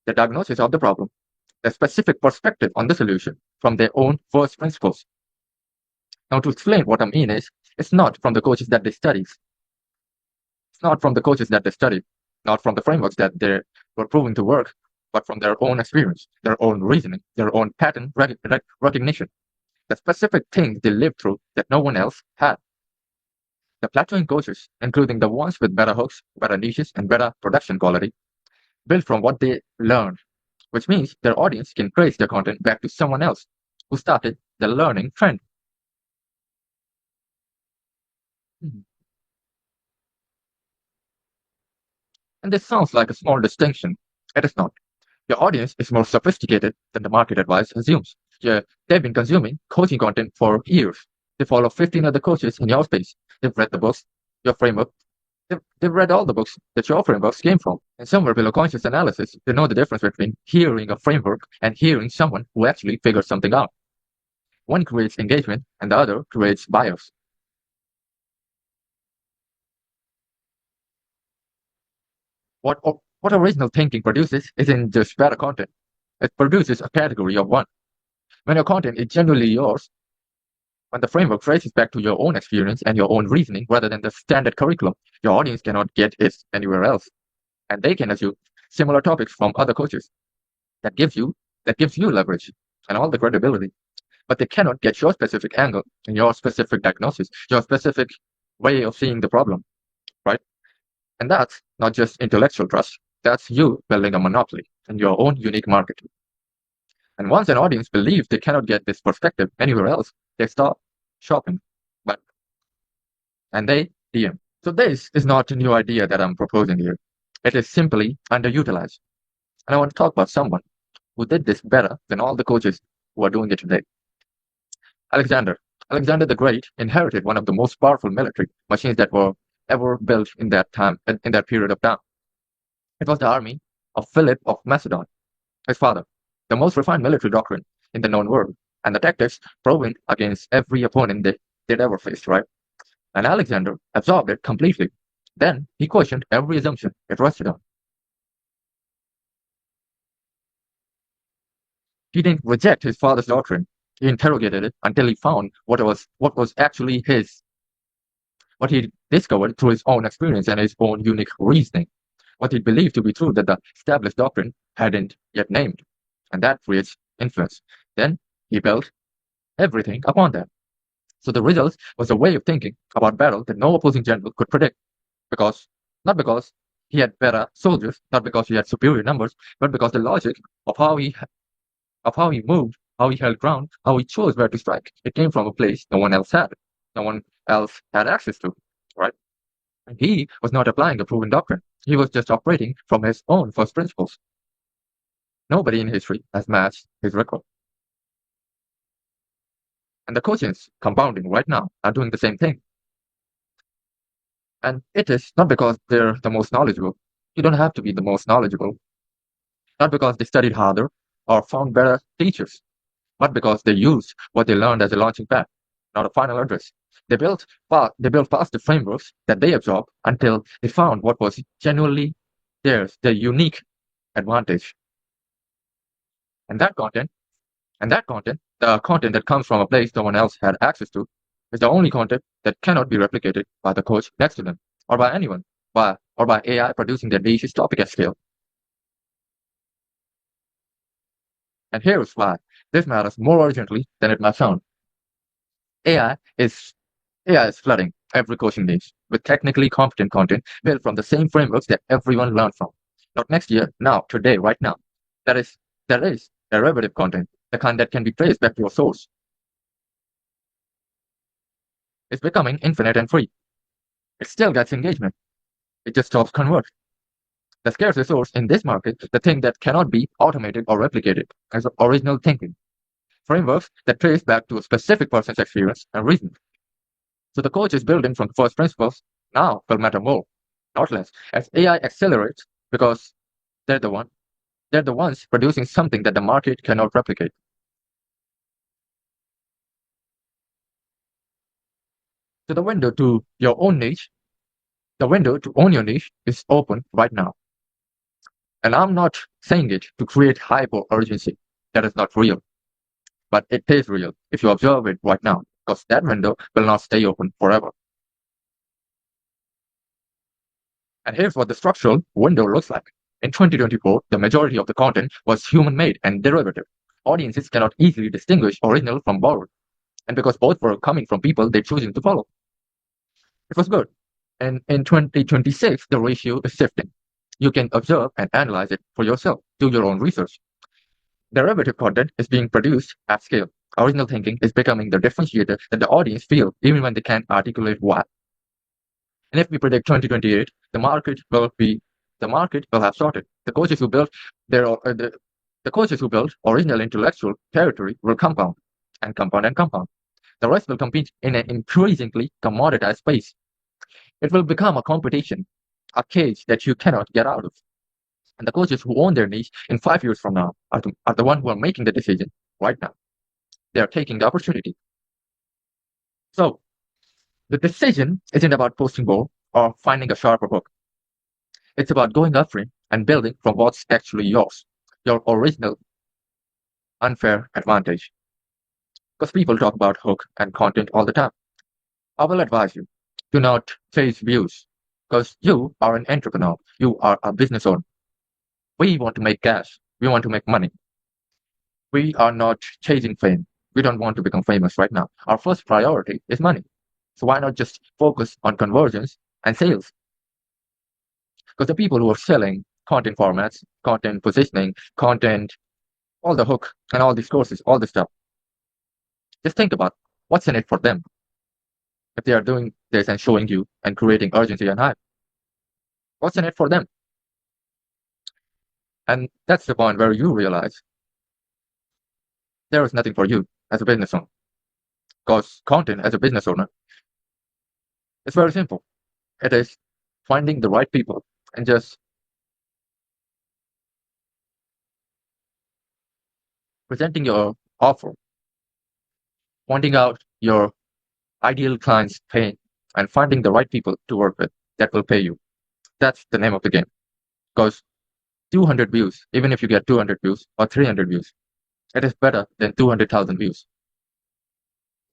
the diagnosis of the problem, their specific perspective on the solution from their own first principles. Now, to explain what I mean is, it's not from the coaches that they study. It's not from the coaches that they studied, not from the frameworks that they were proving to work, but from their own experience, their own reasoning, their own pattern recognition, the specific things they lived through that no one else had. The plateauing coaches, including the ones with better hooks, better niches, and better production quality, build from what they learned, which means their audience can trace their content back to someone else who started the learning trend. And this sounds like a small distinction. It is not. Your audience is more sophisticated than the market advice assumes. Yeah, they've been consuming coaching content for years. They follow 15 other coaches in your space. They've read the books, your framework. They've read all the books that your frameworks came from. And somewhere below conscious analysis, they know the difference between hearing a framework and hearing someone who actually figured something out. One creates engagement and the other creates buyers. What original thinking produces isn't just better content. It produces a category of one. When your content is genuinely yours, when the framework traces back to your own experience and your own reasoning rather than the standard curriculum, your audience cannot get it anywhere else. And they can assume similar topics from other coaches. That gives you leverage and all the credibility. But they cannot get your specific angle and your specific diagnosis, your specific way of seeing the problem, right? And that's not just intellectual trust. That's you building a monopoly in your own unique market. And once an audience believes they cannot get this perspective anywhere else, they stop shopping. And they DM. So this is not a new idea that I'm proposing here. It is simply underutilized. And I want to talk about someone who did this better than all the coaches who are doing it today. Alexander the Great inherited one of the most powerful military machines that were ever built in that period of time. It was the army of Philip of Macedon, his father, the most refined military doctrine in the known world, and the tactics proven against every opponent they'd ever faced, right? And Alexander absorbed it completely. Then he questioned every assumption it rested on. He didn't reject his father's doctrine. He interrogated it until he found what was actually his, what he discovered through his own experience and his own unique reasoning, what he believed to be true that the established doctrine hadn't yet named. And that creates influence. Then he built everything upon that. So the result was a way of thinking about battle that no opposing general could predict, because not because he had better soldiers, not because he had superior numbers, but because the logic of how he moved, how he held ground, how he chose where to strike, it came from a place no one else had access to, right? And he was not applying a proven doctrine. He was just operating from his own first principles. Nobody in history has matched his record. And the coaches compounding right now are doing the same thing. And it is not because they're the most knowledgeable. You don't have to be the most knowledgeable. Not because they studied harder or found better teachers, but because they used what they learned as a launching pad, not a final address. They built past the frameworks that they absorbed until they found what was genuinely theirs, their unique advantage. And the content that comes from a place no one else had access to, is the only content that cannot be replicated by the coach next to them, or by anyone, or by AI producing their niche topic at scale. And here's why this matters more urgently than it might sound. AI is AI is flooding every coaching niche with technically competent content built from the same frameworks that everyone learned from. Not next year, now, today, right now. That is that is derivative content, the kind that can be traced back to your source. It's becoming infinite and free. It still gets engagement. It just stops convert. The scarce resource in this market, the thing that cannot be automated or replicated, is original thinking. Frameworks that trace back to a specific person's experience and reason. So the coach is building from first principles now will matter more, not less, as AI accelerates, because they're the one they're the ones producing something that the market cannot replicate. So the window to own your niche is open right now. And I'm not saying it to create hype or urgency. That is not real. But it is real if you observe it right now, because that window will not stay open forever. And here's what the structural window looks like. In 2024, the majority of the content was human-made and derivative. Audiences cannot easily distinguish original from borrowed. And because both were coming from people they're choosing to follow. It was good. And in 2026, the ratio is shifting. You can observe and analyze it for yourself. Do your own research. Derivative content is being produced at scale. Original thinking is becoming the differentiator that the audience feels even when they can't articulate why. And if we predict 2028, the market will have sorted. Their the coaches who built original intellectual territory will compound and compound and compound. The rest will compete in an increasingly commoditized space. It will become a competition, a cage that you cannot get out of. And the coaches who own their niche in 5 years from now are the ones who are making the decision right now. They are taking the opportunity. So the decision isn't about posting more or finding a sharper hook. It's about going upstream and building from what's actually yours, your original unfair advantage. Because people talk about hook and content all the time. I will advise you, do not chase views, because you are an entrepreneur. You are a business owner. We want to make cash. We want to make money. We are not chasing fame. We don't want to become famous right now. Our first priority is money. So why not just focus on conversions and sales? Because the people who are selling content formats, content positioning, content, all the hook and all these courses, all this stuff, just think about what's in it for them if they are doing this and showing you and creating urgency and hype. What's in it for them? And that's the point where you realize there is nothing for you as a business owner. Because content as a business owner is very simple. It is finding the right people and just presenting your offer, pointing out your ideal client's pain, and finding the right people to work with. that will pay you. That's the name of the game. Because 200 views, even if you get 200 views or 300 views, it is better than 200,000 views.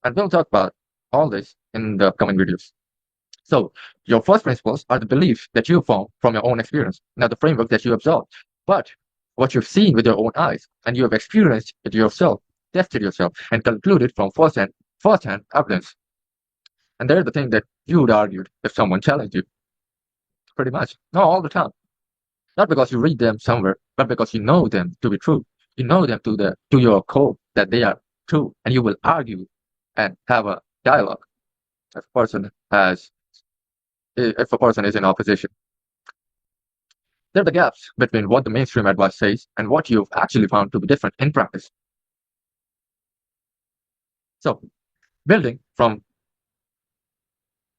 And we'll talk about all this in the upcoming videos. So your first principles are the beliefs that you form from your own experience, not the framework that you absorb, but what you've seen with your own eyes, and you have experienced it yourself, tested yourself, and concluded from first-hand evidence. And they're the thing that you would argue if someone challenged you, pretty much. Not all the time. Not because you read them somewhere, but because you know them to be true. You know them to your core that they are true, and you will argue and have a dialogue if a person is in opposition. They're the gaps between what the mainstream advice says and what you've actually found to be different in practice. So, building from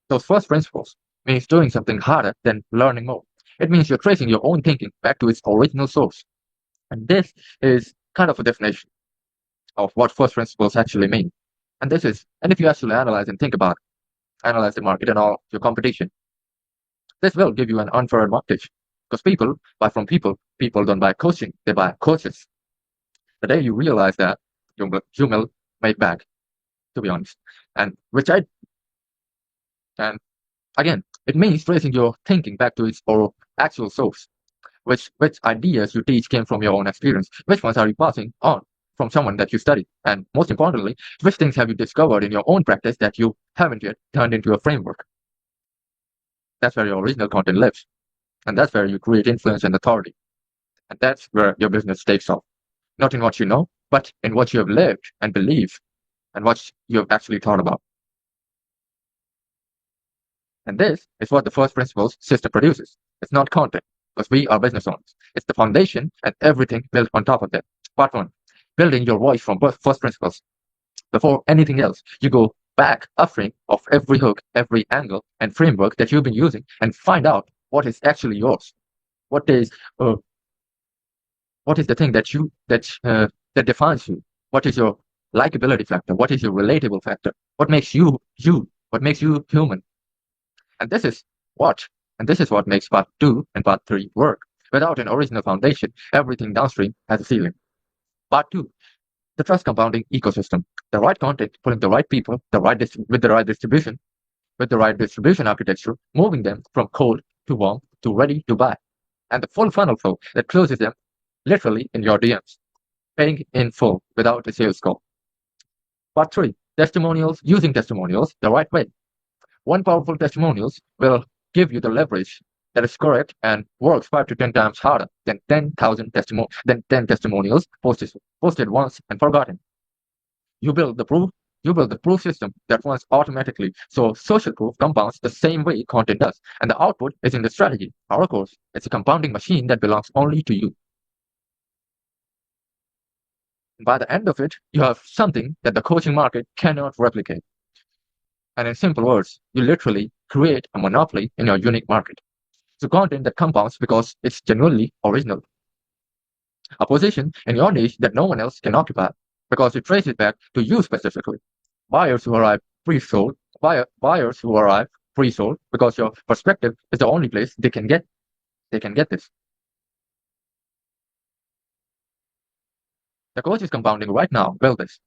those first principles means doing something harder than learning more. It means you're tracing your own thinking back to its original source. And this is kind of a definition of what first principles actually mean. And if you actually analyze and think about it, analyze the market and all your competition, this will give you an unfair advantage. Because people buy from people. People don't buy coaching, they buy coaches. The day you realize that, you will make back, to be honest. And again, it means tracing your thinking back to its actual source. Which ideas you teach came from your own experience? Which ones are you passing on from someone that you studied? And most importantly, which things have you discovered in your own practice that you haven't yet turned into a framework? That's where your original content lives. And that's where you create influence and authority. And that's where your business takes off. Not in what you know, but in what you have lived and believed and what you have actually thought about. And this is what the first principles system produces. It's not content, because we are business owners. It's the foundation and everything built on top of that. Part 1, building your voice from first principles. Before anything else, you go back upstream of every hook, every angle, and framework that you've been using and find out what is actually yours. What is the thing that defines you? What is your likability factor? What is your relatable factor? What makes you you? What makes you human? And this is what makes part 2 and part 3 work. Without an original foundation, everything downstream has a ceiling. Part 2, the trust compounding ecosystem. The right content, putting the right people, with the right distribution architecture, moving them from cold to warm to ready to buy. And the full funnel flow that closes them literally in your DMs, paying in full without a sales call. Part 3, testimonials, using testimonials the right way. One powerful testimonials will give you the leverage that is correct and works 5 to 10 times harder than 10 testimonials posted once and forgotten. You build the proof system that runs automatically, so social proof compounds the same way content does, and the output is in the strategy. Our course, it's a compounding machine that belongs only to you. And by the end of it, you have something that the coaching market cannot replicate. And in simple words, you literally create a monopoly in your unique market. So content that compounds because it's genuinely original. A position in your niche that no one else can occupy because you trace it back to you specifically. Buyers who arrive pre-sold because your perspective is the only place they can get this. The coach is compounding right now, build this.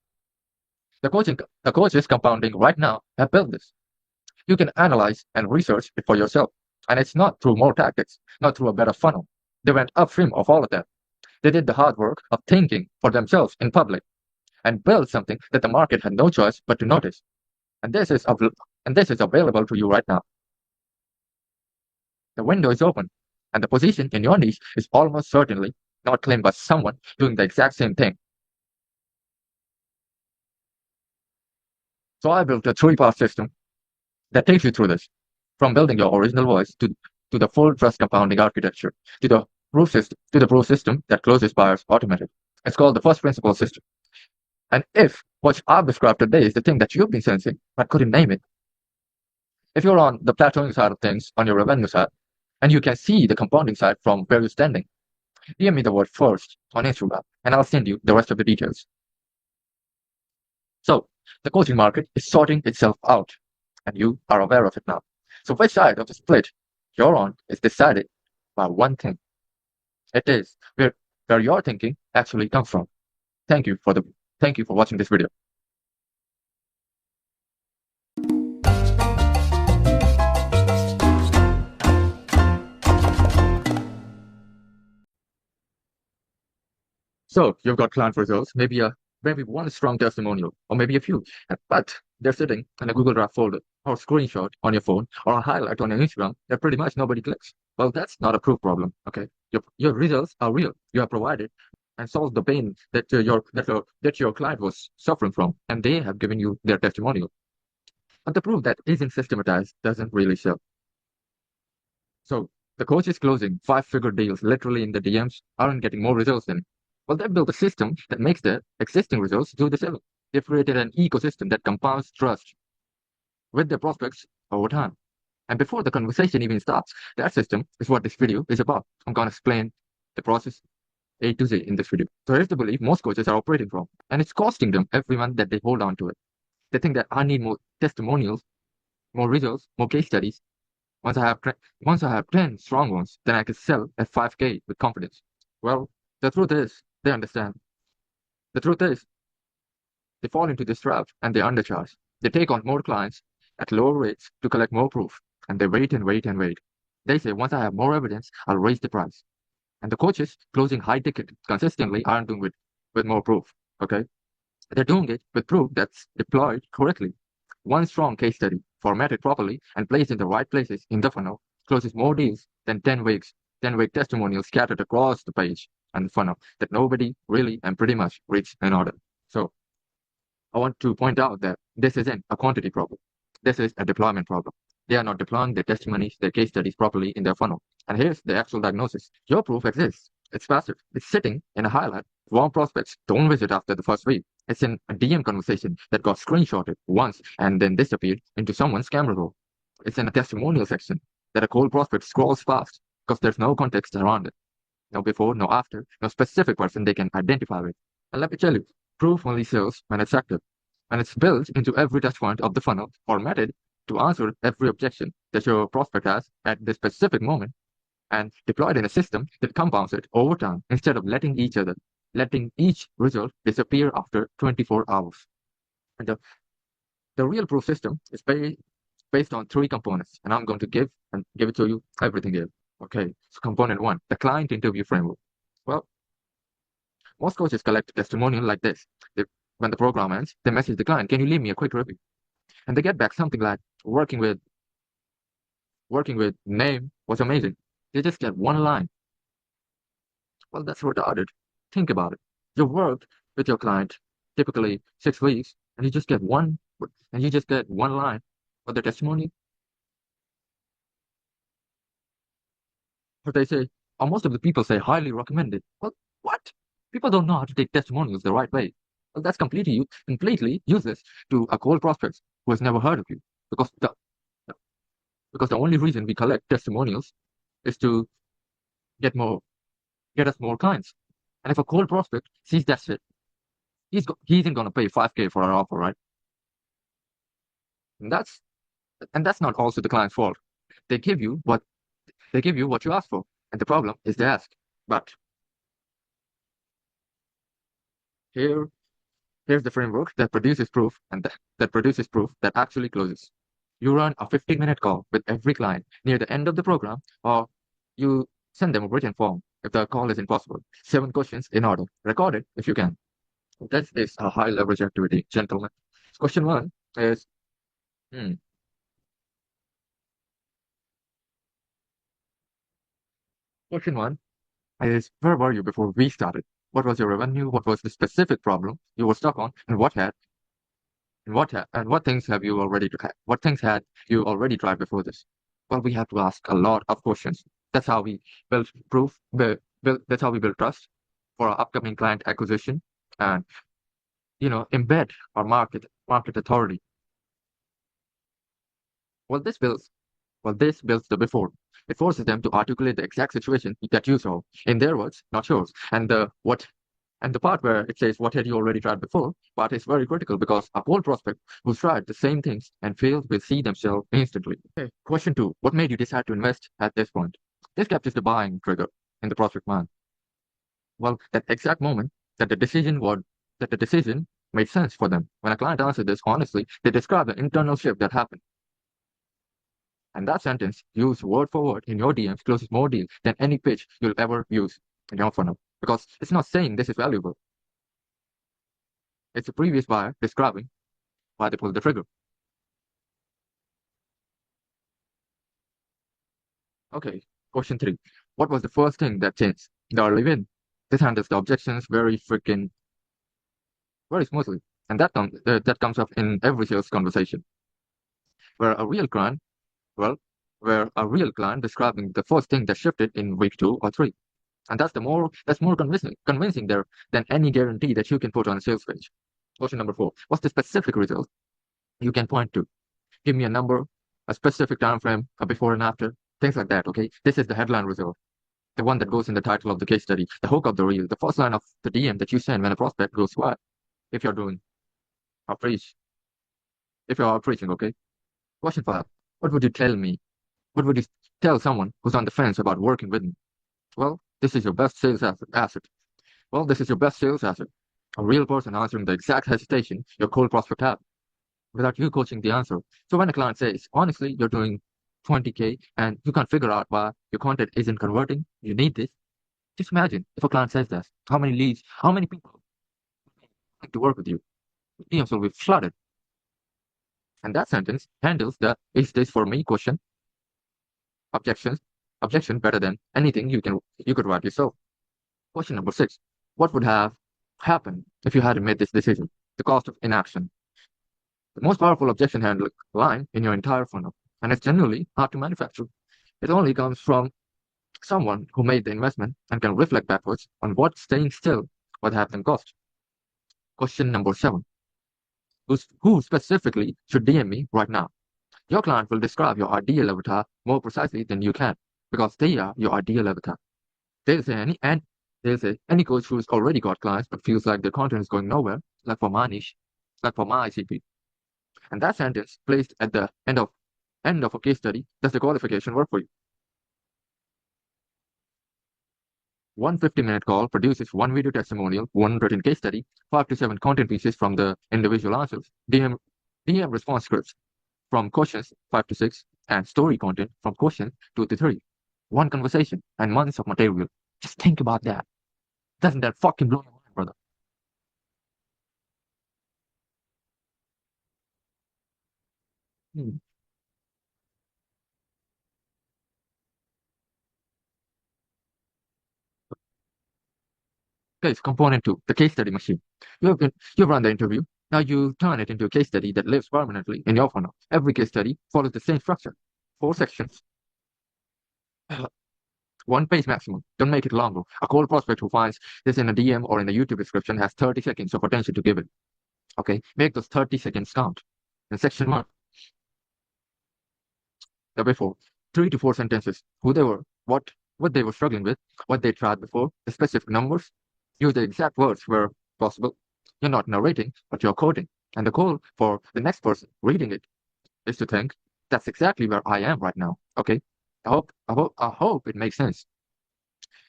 The coaches compounding right now have built this. You can analyze and research it for yourself. And it's not through more tactics, not through a better funnel. They went upstream of all of that. They did the hard work of thinking for themselves in public and built something that the market had no choice but to notice. And this is available to you right now. The window is open, and the position in your niche is almost certainly not claimed by someone doing the exact same thing. So I built a 3-part system that takes you through this, from building your original voice to the full trust compounding architecture, to the proof system that closes buyers automatically. It's called the first principle system. And if what I've described today is the thing that you've been sensing but couldn't name it, if you're on the plateauing side of things, on your revenue side, and you can see the compounding side from where you're standing, DM me the word first on Instagram, and I'll send you the rest of the details. So the coaching market is sorting itself out, and you are aware of it now. So which side of the split Your on is decided by one thing. It is where your thinking actually comes from. Thank you for the thank you for watching this video. So you've got client results, maybe one strong testimonial, or maybe a few, but they're sitting in a Google Drive folder, or a screenshot on your phone, or a highlight on your Instagram that pretty much nobody clicks. Well, that's not a proof problem, okay? Your results are real. You have provided and solved the pain that your client was suffering from, and they have given you their testimonial. But the proof that isn't systematized doesn't really show. So the coach is closing five-figure deals literally in the DMs aren't getting more results than. Well, they've built a system that makes the existing results do the same. They've created an ecosystem that compounds trust with their prospects over time. And before the conversation even starts, that system is what this video is about. I'm going to explain the process A to Z in this video. So here's the belief most coaches are operating from, and it's costing them every month that they hold on to it. They think that I need more testimonials, more results, more case studies. Once I have 10 strong ones, then I can sell at 5K with confidence. Well, the truth is, they understand. The truth is, they fall into this trap and they undercharge. They take on more clients at lower rates to collect more proof, and they wait and wait and wait. They say, once I have more evidence, I'll raise the price. And the coaches closing high ticket consistently aren't doing it with more proof. Okay? They're doing it with proof that's deployed correctly. One strong case study, formatted properly and placed in the right places in the funnel, closes more deals than 10 week testimonials scattered across the page and the funnel that nobody really and pretty much reads in order. So I want to point out that this isn't a quantity problem. This is a deployment problem. They are not deploying their testimonies, their case studies properly in their funnel. And here's the actual diagnosis. Your proof exists. It's passive. It's sitting in a highlight. Warm prospects don't visit after the first week. It's in a DM conversation that got screenshotted once and then disappeared into someone's camera roll. It's in a testimonial section that a cold prospect scrolls past because there's no context around it. No before, no after, no specific person they can identify with. And let me tell you, proof only sells when it's active. When it's built into every touch point of the funnel, formatted to answer every objection that your prospect has at this specific moment, and deployed in a system that compounds it over time instead of letting each result disappear after 24 hours. And the real proof system is based on three components, and I'm going to give it to you everything here. Okay, so component one, the client interview framework. Well, most coaches collect a testimonial like this. When the program ends, they message the client, can you leave me a quick review? And they get back something like, working with name was amazing. They just get one line. Well, that's retarded. Think about it. You worked with your client typically 6 weeks, and you just get one line for the testimony. Or they say, or most of the people say highly recommended. Well, what? People don't know how to take testimonials the right way. Well, that's completely useless to a cold prospect who has never heard of you. Because the only reason we collect testimonials is to get us more clients. And if a cold prospect sees that shit, he isn't gonna pay 5K for our offer, right? And that's not also the client's fault. They give you what you ask for, and the problem is the ask. But here's the framework that produces proof that actually closes. You run a 15-minute call with every client near the end of the program, or you send them a written form if the call is impossible. 7 questions in order. Record it if you can. That is a high leverage activity, gentlemen. Question one is, hmm, question one is, where were you before we started? What was your revenue? What was the specific problem you were stuck on, and what things have you already tried? What things had you already tried before this? Well, we have to ask a lot of questions. That's how we build proof. That's how we build trust for our upcoming client acquisition, and embed our market authority. Well, this builds the before. It forces them to articulate the exact situation that you saw in their words, not yours. And the And the part where it says what had you already tried before, part is very critical because a whole prospect who's tried the same things and failed will see themselves instantly. Okay. Question 2. What made you decide to invest at this point? This captures the buying trigger in the prospect mind. Well, that exact moment that the decision made sense for them. When a client answered this honestly, they describe the internal shift that happened. And that sentence, used word for word in your DMs, closes more deals than any pitch you'll ever use in your funnel. Because it's not saying this is valuable. It's a previous buyer describing why they pulled the trigger. Okay, question 3. What was the first thing that changed? The early win. This handles the objections very smoothly. And that comes up in every sales conversation. Where a real client, well, where a real client describing the first thing that shifted in week 2 or 3. And that's more convincing there than any guarantee that you can put on a sales page. Question number 4. What's the specific result you can point to? Give me a number, a specific time frame, a before and after, things like that, okay? This is the headline result, the one that goes in the title of the case study, the hook of the reel, the first line of the DM that you send when a prospect goes quiet. If you're doing outreach, if you're outreaching, okay? Question 5. What would you tell me? What would you tell someone who's on the fence about working with me? Well, this is your best sales asset. Well, this is your best sales asset. A real person answering the exact hesitation your cold prospect had without you coaching the answer. So when a client says, honestly, you're doing 20K and you can't figure out why your content isn't converting, you need this. Just imagine if a client says that, how many leads, how many people like to work with you? DMs will be flooded. And that sentence handles the is this for me question objections objection better than anything you could write yourself. Question number 6. What would have happened if you hadn't made this decision? The cost of inaction. The most powerful objection handling line in your entire funnel, and it's generally hard to manufacture. It only comes from someone who made the investment and can reflect backwards on what staying still would have them cost. Question number 7. Who specifically should DM me right now? Your client will describe your ideal avatar more precisely than you can because they are your ideal avatar. They'll say any coach who's already got clients but feels like their content is going nowhere, like for my niche, like for my ICP. And that sentence placed at the end of a case study, does the qualification work for you? One 50-minute call produces one video testimonial, one written case study, 5 to 7 content pieces from the individual answers, DM response scripts from questions 5 to 6, and story content from questions 2 to 3. One conversation and months of material. Just think about that. Doesn't that fucking blow your mind, brother? Hmm. Okay, so component 2, the case study machine. You've run the interview. Now you turn it into a case study that lives permanently in your funnel. Every case study follows the same structure. 4 sections, 1 page maximum. Don't make it longer. A cold prospect who finds this in a DM or in the YouTube description has 30 seconds of attention to give it. Okay, make those 30 seconds count. In section 1, the before, 3 to 4 sentences. Who they were, what they were struggling with, what they tried before, the specific numbers. Use the exact words where possible. You're not narrating, but you're quoting. And the goal for the next person reading it is to think, that's exactly where I am right now. Okay? I hope it makes sense.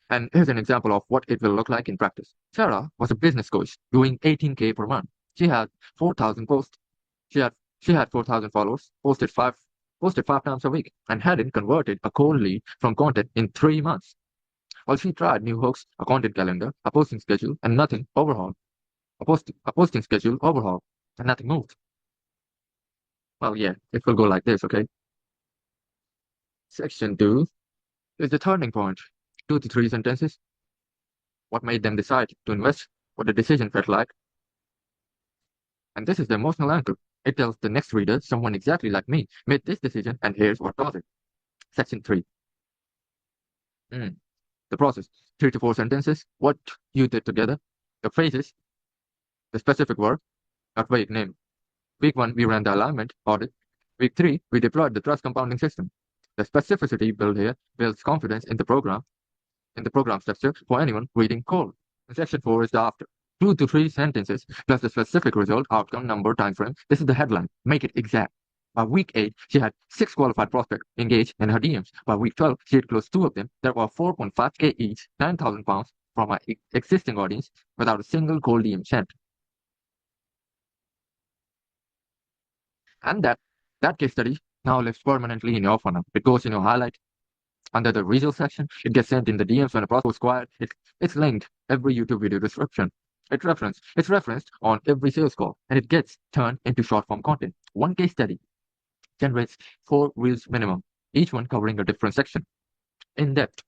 And here's an example of what it will look like in practice. Sarah was a business coach doing 18K per month. She had 4,000 posts. She had 4,000 followers, posted 5 times a week, and hadn't converted a cold lead from content in 3 months. Well, she tried new hooks, a content calendar, a posting schedule, and nothing overhauled. A posting schedule overhaul, and nothing moved. Well, yeah, it will go like this, okay? Section 2 is the turning point. 2 to 3 sentences. What made them decide to invest? What the decision felt like? And this is the emotional anchor. It tells the next reader, someone exactly like me made this decision, and here's what caused it. Section 3. The process. 3 to 4 sentences. What you did together. The phrases. The specific word. Not vague name. Week 1, we ran the alignment audit. Week 3, we deployed the trust compounding system. The specificity built here builds confidence in the program structure for anyone reading code. And section 4 is the after. 2 to 3 sentences plus the specific result, outcome, number, time frame. This is the headline. Make it exact. By week 8, she had 6 qualified prospects engaged in her DMs. By week 12, she had closed 2 of them that were 4.5K each, 9,000 pounds from her existing audience without a single cold DM sent. And that case study now lives permanently in your funnel. It goes in your highlight under the results section. It gets sent in the DMs when a prospect is quiet. It's linked every YouTube video description. It's referenced on every sales call, and it gets turned into short form content. One case study generates 4 reels minimum, each one covering a different section. In depth.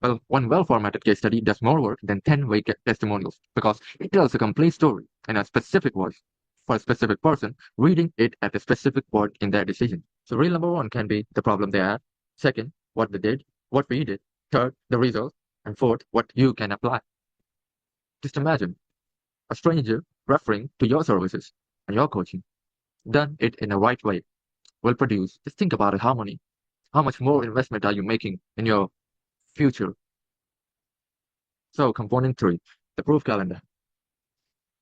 Well, one well-formatted case study does more work than 10 vague testimonials because it tells a complete story in a specific voice for a specific person reading it at a specific point in their decision. So reel number 1 can be the problem they had. Second, what they did, what we did. Third, the result. And fourth, what you can apply. Just imagine a stranger referring to your services and your coaching. Done it in the right way will produce. Just think about it, harmony. How much more investment are you making in your future? So component 3, the proof calendar.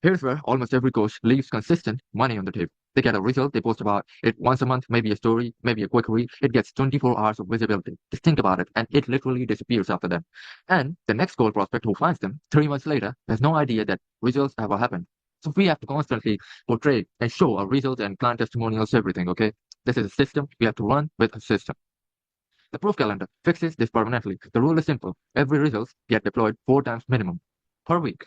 Here's where almost every coach leaves consistent money on the table. They get a result, they post about it once a month, maybe a story, maybe a quick read. It gets 24 hours of visibility. Just think about it, and it literally disappears after that. And the next goal prospect who finds them 3 months later has no idea that results ever happened. So we have to constantly portray and show our results and client testimonials, everything, okay? This is a system. We have to run with a system. The proof calendar fixes this permanently. The rule is simple. Every result get deployed 4 times minimum per week.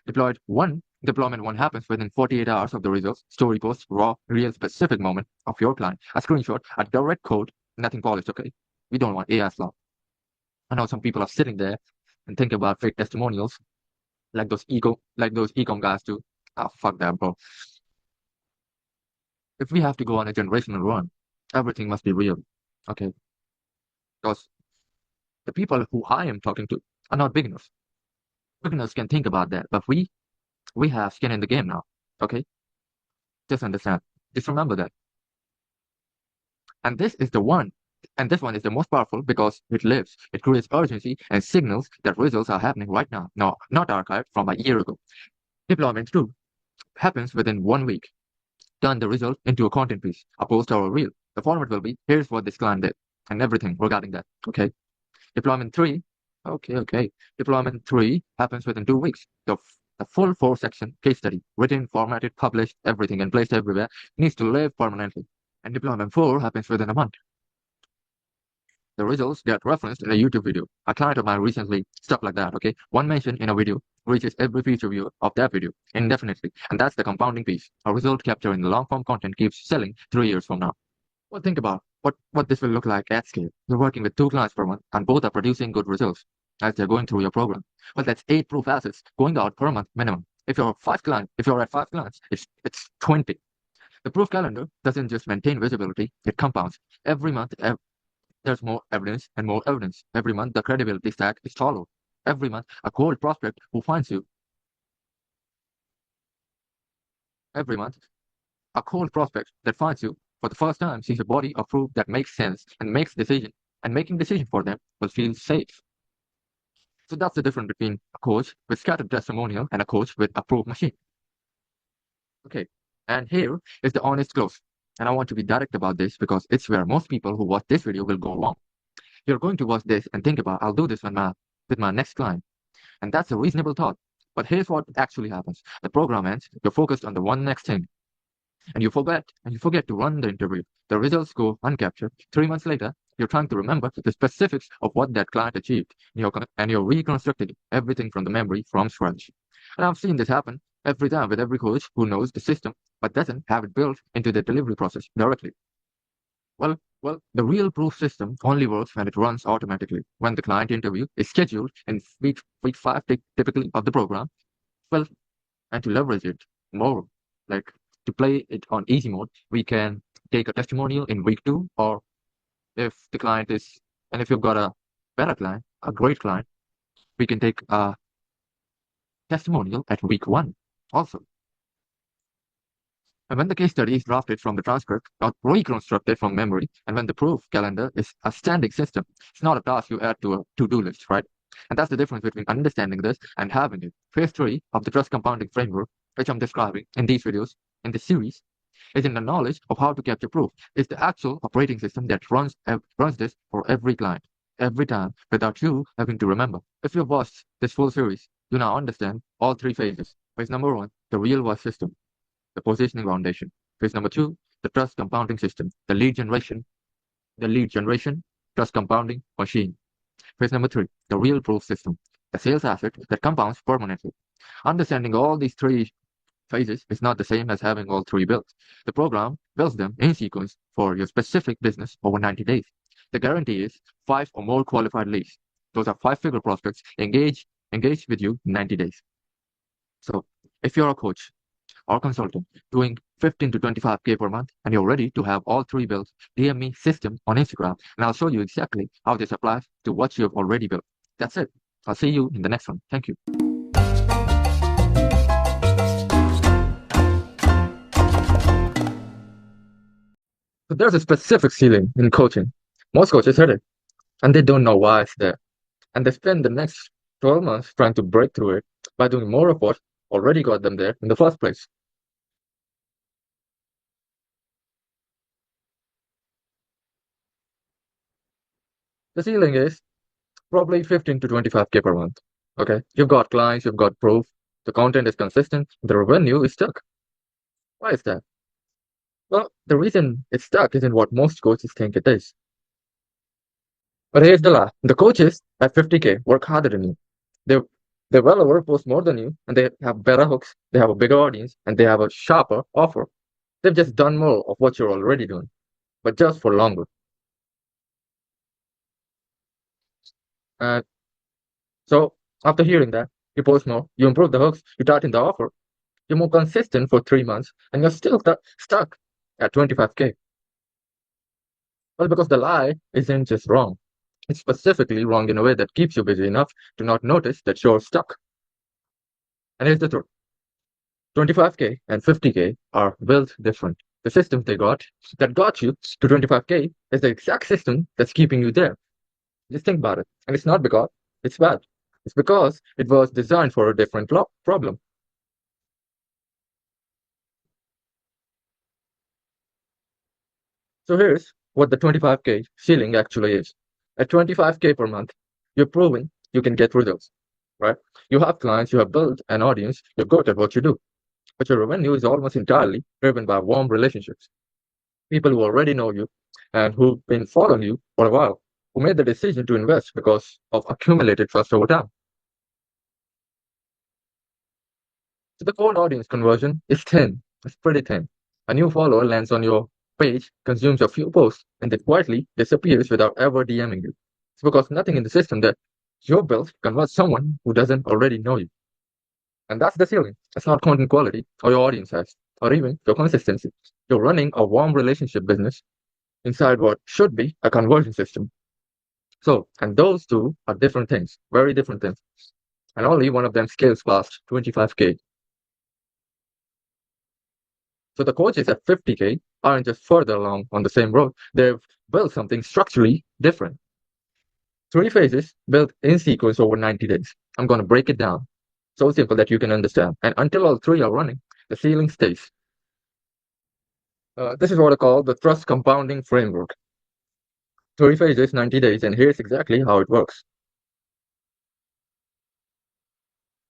Deployment 1 happens within 48 hours of the results. Story post, raw, real, specific moment of your client. A screenshot, a direct code, nothing polished, okay? We don't want AI slop. I know some people are sitting there and thinking about fake testimonials like those ecom guys do. Ah, fuck that, bro. If we have to go on a generational run, everything must be real, okay? Because the people who I am talking to are not beginners. Beginners can think about that, but we have skin in the game now, okay? Just understand. Just remember that. And this one is the most powerful because it lives. It creates urgency and signals that results are happening right now, not archived from a year ago. Deployment 2 happens within 1 week. Turn the result into a content piece, a post or a reel. The format will be, here's what this client did, and everything regarding that, okay? Deployment 3, okay. Deployment 3 happens within 2 weeks. The full 4-section case study, written, formatted, published, everything, and placed everywhere, needs to live permanently. And deployment 4 happens within a month. The results get referenced in a YouTube video. A client of mine recently, stuff like that, okay? One mention in a video reaches every future viewer of that video indefinitely. And that's the compounding piece. A result captured in the long-form content keeps selling 3 years from now. Well, think about what this will look like at scale. You're working with 2 clients per month, and both are producing good results as they're going through your program. Well, that's 8 proof assets going out per month minimum. If you're at 5 clients, it's 20. The proof calendar doesn't just maintain visibility, it compounds. Every month, there's more evidence and more evidence. Every month, the credibility stack is taller. Every month, a cold prospect who finds you. Every month, a cold prospect that finds you for the first time sees a body of proof that makes sense and makes decision. And making decision for them will feel safe. So that's the difference between a coach with scattered testimonial and a coach with a proof machine. Okay, and here is the honest close. And I want to be direct about this because it's where most people who watch this video will go wrong. You're going to watch this and think about, I'll do this with my next client. And that's a reasonable thought. But here's what actually happens. The program ends, you're focused on the one next thing. And you forget to run the interview. The results go uncaptured. 3 months later, you're trying to remember the specifics of what that client achieved. And you're reconstructing everything from the memory from scratch. And I've seen this happen every time with every coach who knows the system but doesn't have it built into the delivery process directly. Well, the real proof system only works when it runs automatically. When the client interview is scheduled in week 5 typically of the program, well, and to leverage it more, like to play it on easy mode, we can take a testimonial in week 2, or if the client is, and if you've got a better client, a great client, we can take a testimonial at week 1 also. And when the case study is drafted from the transcript, not reconstructed from memory, and when the proof calendar is a standing system, it's not a task you add to a to-do list, right? And that's the difference between understanding this and having it. Phase 3 of the trust compounding framework, which I'm describing in these videos, in this series, is in the knowledge of how to capture proof. It's the actual operating system that runs this for every client, every time, without you having to remember. If you've watched this full series, you now understand all three phases. Phase number 1, the real world system, the positioning foundation. Phase number 2, the trust compounding system, the lead generation, trust compounding machine. Phase number 3, the real proof system, the sales asset that compounds permanently. Understanding all these three phases is not the same as having all three built. The program builds them in sequence for your specific business over 90 days. The guarantee is 5 or more qualified leads. Those are 5-figure prospects engaged with you in 90 days. So if you're a coach or consultant doing 15 to 25K per month and you're ready to have all three built, DM me system on Instagram and I'll show you exactly how this applies to what you have already built. That's it. I'll see you in the next one. Thank you. So there's a specific ceiling in coaching. Most coaches hit it and they don't know why it's there. And they spend the next 12 months trying to break through it by doing more of what already got them there in the first place. The ceiling is probably 15 to 25K per month. Okay, you've got clients, you've got proof, the content is consistent, the revenue is stuck. Why is that? Well, the reason it's stuck isn't what most coaches think it is. But here's the lie. The coaches at 50K work harder than you. They they well over post more than you, and they have better hooks, they have a bigger audience, and they have a sharper offer. They've just done more of what you're already doing, but just for longer. And so after hearing that, you post more, you improve the hooks, you tighten the offer, you're more consistent for 3 months, and you're still stuck at 25K. Well, because the lie isn't just wrong. It's specifically wrong in a way that keeps you busy enough to not notice that you're stuck. And here's the truth. 25K and 50K are built different. The system that got you to 25K is the exact system that's keeping you there. Just think about it. And it's not because it's bad. It's because it was designed for a different problem. So here's what the 25K ceiling actually is. At 25K per month, you're proving you can get results, right? You have clients, you have built an audience, you're good at what you do. But your revenue is almost entirely driven by warm relationships. People who already know you and who've been following you for a while, who made the decision to invest because of accumulated trust over time. So the cold audience conversion is thin. It's pretty thin. A new follower lands on your page, consumes a few posts, and then quietly disappears without ever DMing you. It's because nothing in the system that you built converts someone who doesn't already know you. And that's the ceiling. It's not content quality or your audience size or even your consistency. You're running a warm relationship business inside what should be a conversion system. So, and those two are different things, very different things. And only one of them scales past 25K. So the coaches at 50K aren't just further along on the same road. They've built something structurally different. 3 phases built in sequence over 90 days. I'm going to break it down so simple that you can understand. And until all three are running, the ceiling stays. This is what I call the trust compounding framework. 3 phases, 90 days, and here's exactly how it works.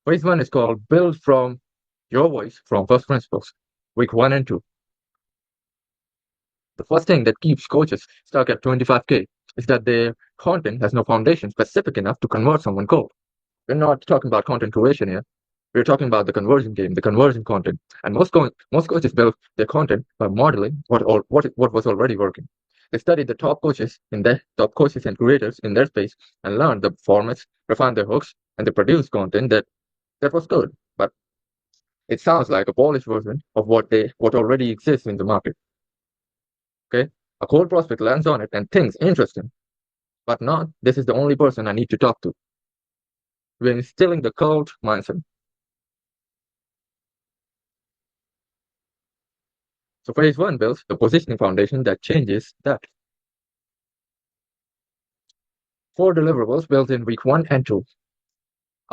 Phase 1 is called build from your voice from first principles, week 1 and 2. The first thing that keeps coaches stuck at 25K is that their content has no foundation specific enough to convert someone cold. We're not talking about content creation here. We're talking about the conversion game, the conversion content. And most coaches build their content by modeling what was already working. They studied the top coaches and creators in their space and learned the formats, refined their hooks, and they produced content that was good. But it sounds like a polished version of what already exists in the market. Okay? A cold prospect lands on it and thinks interesting. But not, this is the only person I need to talk to. We're instilling the cold mindset. So phase 1 builds the positioning foundation that changes that. 4 deliverables built in week 1 and 2.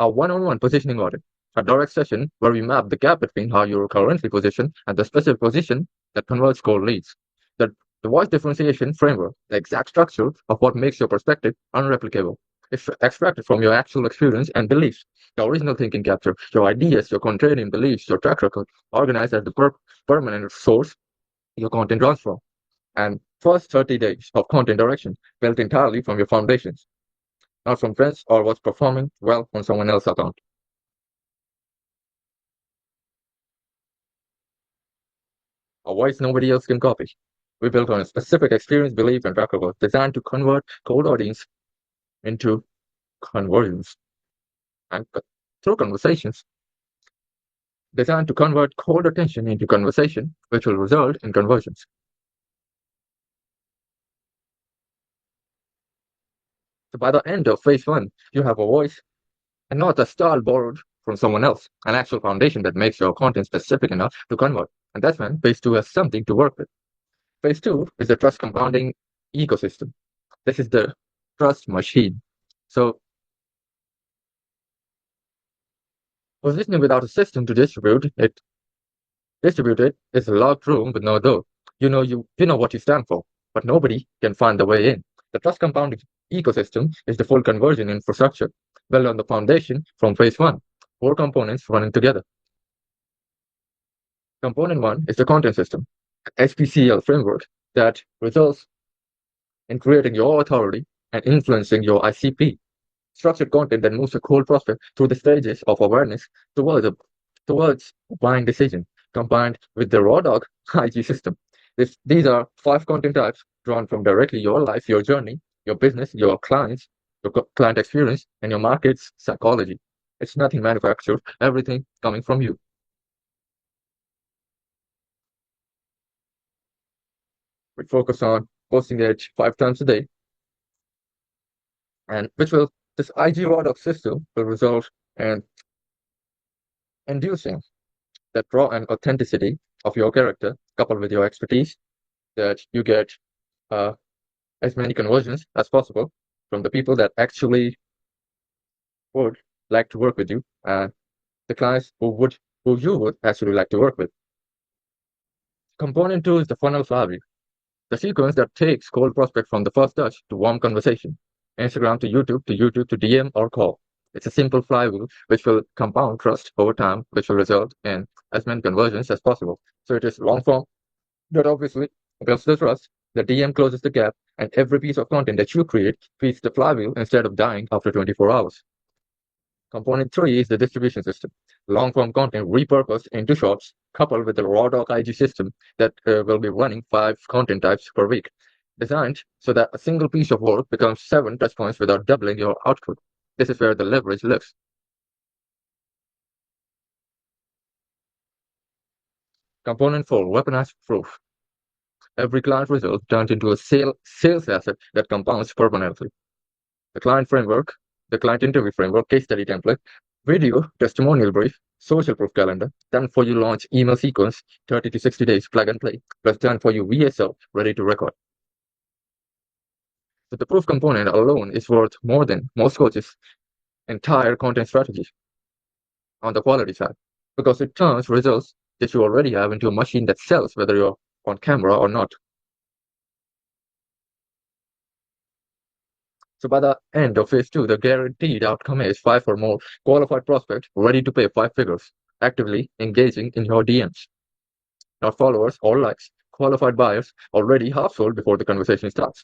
a one-on-one positioning audit, a direct session where we map the gap between how you're currently positioned and the specific position that converts cold leads. The, the voice differentiation framework, the exact structure of what makes your perspective unreplicable. It's extracted from your actual experience and beliefs. The original thinking capture, your ideas, your contrarian beliefs, your track record, organized as the permanent source your content draws from. And first 30 days of content direction built entirely from your foundations, not from trends or what's performing well on someone else's account. A voice nobody else can copy. We built on a specific experience, belief, and track record designed to convert cold audience into conversions and through conversations, designed to convert cold attention into conversation, which will result in conversions. So by the end of phase one, you have a voice and not a style borrowed from someone else, an actual foundation that makes your content specific enough to convert. And that's when phase two has something to work with. Phase two is the trust compounding ecosystem. This is the trust machine. So positioning without a system to distribute it is a locked room with no door. You know what you stand for, but nobody can find the way in. The trust compounding ecosystem is the full conversion infrastructure built on the foundation from phase one, four components running together. Component one is the content system, SPCL framework that results in creating your authority and influencing your ICP. Structured content that moves a cold prospect through the stages of awareness towards a buying decision, combined with the raw dog IG system. These are 5 content types drawn from directly your life, your journey, your business, your clients, your client experience, and your market's psychology. It's nothing manufactured, everything coming from you. We focus on posting it 5 times a day, and this IG raw dog system will result in inducing that raw and authenticity of your character coupled with your expertise, that you get as many conversions as possible from the people that actually would like to work with you and the clients who you would actually like to work with. Component 2 is the funnel flywheel, the sequence that takes cold prospect from the first touch to warm conversation, Instagram to YouTube to DM or call. It's a simple flywheel which will compound trust over time, which will result in as many conversions as possible. So it is long form that obviously builds the trust, the DM closes the gap, and every piece of content that you create feeds the flywheel instead of dying after 24 hours. Component 3 is the distribution system, long form content repurposed into shorts, coupled with the raw dog IG system that will be running 5 content types per week, designed so that a single piece of work becomes 7 touchpoints without doubling your output. This is where the leverage lives. Component 4, weaponized proof. Every client result turns into a sales asset that compounds permanently. The client framework, the client interview framework, case study template, video testimonial brief, social proof calendar, done for you launch email sequence, 30 to 60 days plug and play, plus done for you VSL ready to record. So the proof component alone is worth more than most coaches' entire content strategy on the quality side, because it turns results that you already have into a machine that sells whether you're on camera or not. So by the end of phase 2, the guaranteed outcome is 5 or more qualified prospects ready to pay 5 figures, actively engaging in your DMs. Not followers or likes, qualified buyers already half sold before the conversation starts.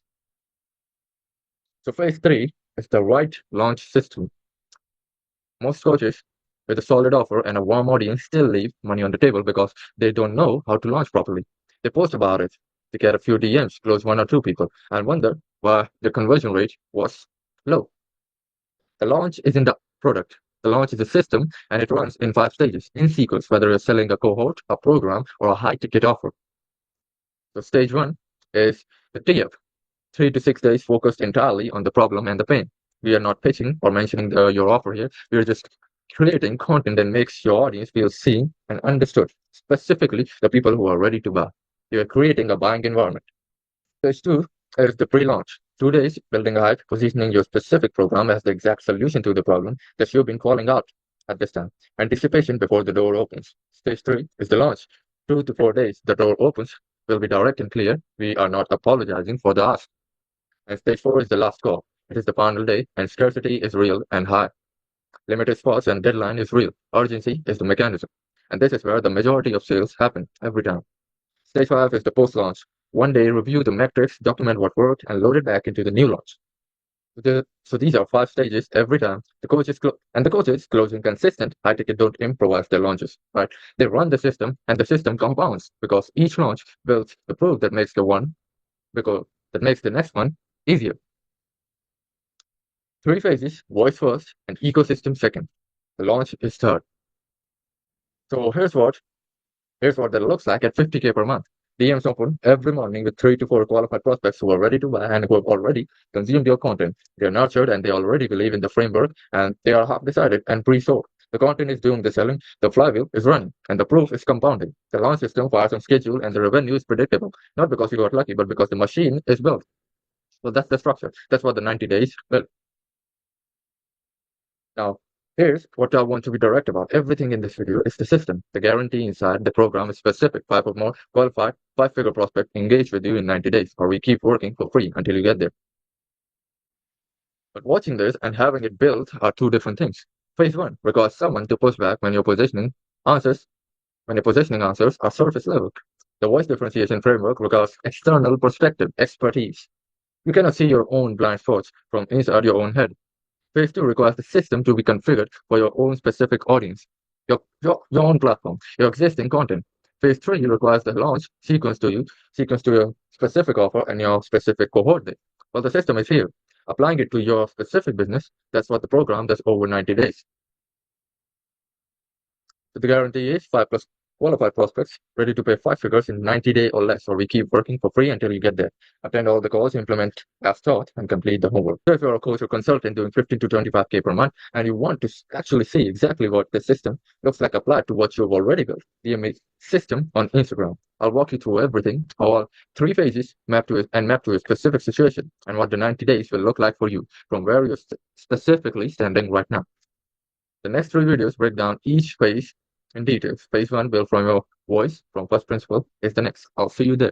So phase 3 is the right launch system. Most coaches with a solid offer and a warm audience still leave money on the table because they don't know how to launch properly. They post about it, they get a few DMs, close 1 or 2 people, and wonder why the conversion rate was low. The launch isn't the product. The launch is a system, and it runs in 5 stages, in sequence, whether you're selling a cohort, a program, or a high-ticket offer. So stage 1 is the TF, 3 to 6 days focused entirely on the problem and the pain. We are not pitching or mentioning your offer here. We are just creating content that makes your audience feel seen and understood, specifically the people who are ready to buy. You are creating a buying environment. Stage 2 is the pre-launch. 2 days, building a hype, positioning your specific program as the exact solution to the problem that you've been calling out at this time. Anticipation before the door opens. Stage 3 is the launch. 2 to 4 days, the door opens, will be direct and clear. We are not apologizing for the ask. And stage 4 is the last call. It is the final day, and scarcity is real and high. Limited spots and deadline is real. Urgency is the mechanism. And this is where the majority of sales happen every time. Stage 5 is the post-launch. One day, review the metrics, document what worked, and load it back into the new launch. So these are 5 stages every time. The coach is closing consistent. High ticket don't improvise their launches, right? They run the system, and the system compounds because each launch builds the proof that makes the next one easier. 3 phases: voice first and ecosystem second. The launch is third. So here's what that looks like at 50K per month. DMs open every morning with 3 to 4 qualified prospects who are ready to buy and who have already consumed your content. They're nurtured and they already believe in the framework and they are half decided and pre-sold. The content is doing the selling, the flywheel is running, and the proof is compounding. The launch system fires on schedule and the revenue is predictable, not because you got lucky, but because the machine is built. So that's the structure. That's what the 90 days built. Now, here's what I want to be direct about. Everything in this video is the system. The guarantee inside the program is specific. 5 or more qualified 5-figure prospect engage with you in 90 days, or we keep working for free until you get there. But watching this and having it built are two different things. Phase 1 requires someone to push back when your positioning answers are surface level. The voice differentiation framework requires external perspective, expertise. You cannot see your own blind spots from inside your own head. Phase 2 requires the system to be configured for your own specific audience, your own platform, your existing content. Phase 3 requires the launch sequence to your specific offer and your specific cohort date. Well, the system is here. Applying it to your specific business, that's what the program does over 90 days. So the guarantee is 5 plus qualified prospects ready to pay 5 figures in 90 days or less, or we keep working for free until you get there. Attend all the calls, implement as taught, and complete the homework. So if you're a coach or consultant doing 15 to 25K per month and you want to actually see exactly what the system looks like applied to what you've already built, DM me system on Instagram. I'll walk you through everything, all 3 phases mapped to a specific situation, and what the 90 days will look like for you from where you're specifically standing right now. The next 3 videos break down each phase in details. Phase 1, build from your voice, from first principle, is the next. I'll see you there.